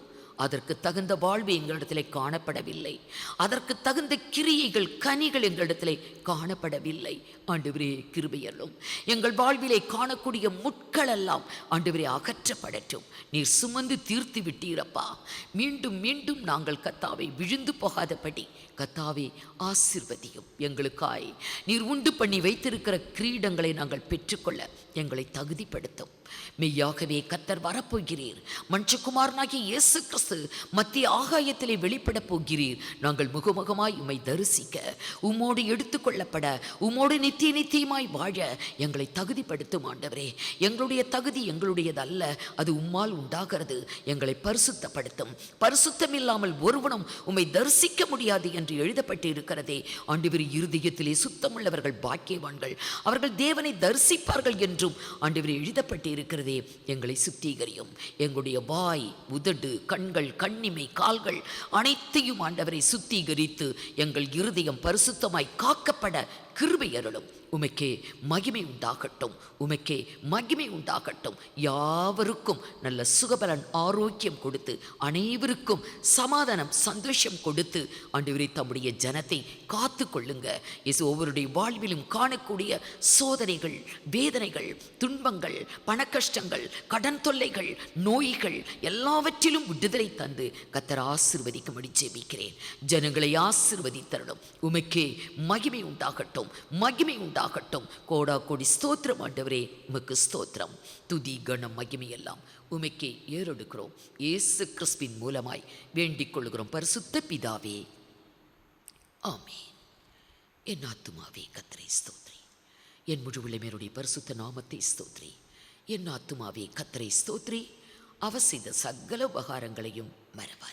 Speaker 3: அதற்கு தகுந்த வாழ்வு எங்களிடத்திலே காணப்படவில்லை, அதற்கு தகுந்த கிரியைகள் கனிகள் எங்களிடத்திலே காணப்படவில்லை. ஆண்டவரே கிருபையல்லும் எங்கள் வாழ்விலே காணக்கூடிய முட்கள் எல்லாம் ஆண்டவரே அகற்றப்படட்டும். நீர் சுமந்து தீர்த்து விட்டீரப்பா. மீண்டும் மீண்டும் நாங்கள் கத்தாவை விழுந்து போகாதபடி கத்தாவே ஆசீர்வதியும். எங்களுக்காய் நீர் உண்டு பண்ணி வைத்திருக்கிற கிரீடங்களை நாங்கள் பெற்றுக்கொள்ள எங்களை தகுதிப்படுத்தும். மெய்யாகவே கத்தர் வரப்போகிறீர். மனுஷகுமாரனாகிய இயேசு கிறிஸ்து மத்திய ஆகாயத்திலே வெளிப்பட போகிறீர். நாங்கள் முகமுகமாய் உம்மை தரிசிக்க, உம்மோடு எடுத்துக்கொள்ளப்பட, உம்மோடு நித்திய நித்தியமாய் வாழ எங்களை தகுதிப்படுத்தும் ஆண்டவரே. எங்களுடைய தகுதி எங்களுடையதல்ல, அது உம்மால் உண்டாகிறது. எங்களை பரிசுத்தப்படுத்தும். பரிசுத்தம் இல்லாமல் ஒருவனும் உம்மை தரிசிக்க முடியாது என்று எழுதப்பட்டு இருக்கிறதே. ஆண்டவரே, இருதயத்திலே சுத்தமுள்ளவர்கள் பாக்கியவான்கள், அவர்கள் தேவனை தரிசிப்பார்கள் என்றும் ஆண்டவரே எழுதப்பட்டு இருக்கிறதே. எங்களை சுத்திகரியும். எங்களுடைய வாய், உதடு, கண்கள், கண்ணிமை, கால்கள் அனைத்தையும் ஆண்டவரை சுத்திகரித்து எங்கள் இருதயம் பரிசுத்தமாய் காக்கப்பட கிருபை அருளும். உமக்கே மகிமை உண்டாகட்டும், உமக்கே மகிமை உண்டாகட்டும். யாவருக்கும் நல்ல சுகபலன் ஆரோக்கியம் கொடுத்து, அனைவருக்கும் சமாதானம் சந்தோஷம் கொடுத்து ஆண்டவரே தம்முடைய ஜனத்தை காத்து கொள்ளுங்க. இயேசு ஒவ்வொருடைய வாழ்விலும் காணக்கூடிய சோதனைகள், வேதனைகள், துன்பங்கள், பணக்கஷ்டங்கள், கடன் தொல்லைகள், நோய்கள் எல்லாவற்றிலும் விடுதலை தந்து கர்த்தர் ஆசீர்வதிக்கும்படி ஜெபிக்கிறேன். ஜனங்களை ஆசீர்வதித்தரணும். உமக்கே மகிமை உண்டாகட்டும், மகிமை உண்டாகட்டும். கோடா கோடி ஸ்தோத்திரம் ஆண்டவரே, உமக்கு ஸ்தோத்திரம். துதி கணம் மகிமை எல்லாம் உமக்கே ஏறெடுக்கிறோம். இயேசு கிறிஸ்துவின் மூலமாய் வேண்டிக் கொள்கிறோம் பரிசுத்த பிதாவே, ஆமென். என் ஆத்துமாவே கர்த்தரை ஸ்தோத்திரி, என் முழு உள்ளமேருடைய பரிசுத்த நாமத்தை ஸ்தோத்திரி. என் ஆத்துமாவே கர்த்தரை ஸ்தோத்திரி, அவர் செய்த சகல உபகாரங்களையும் மறவாதே.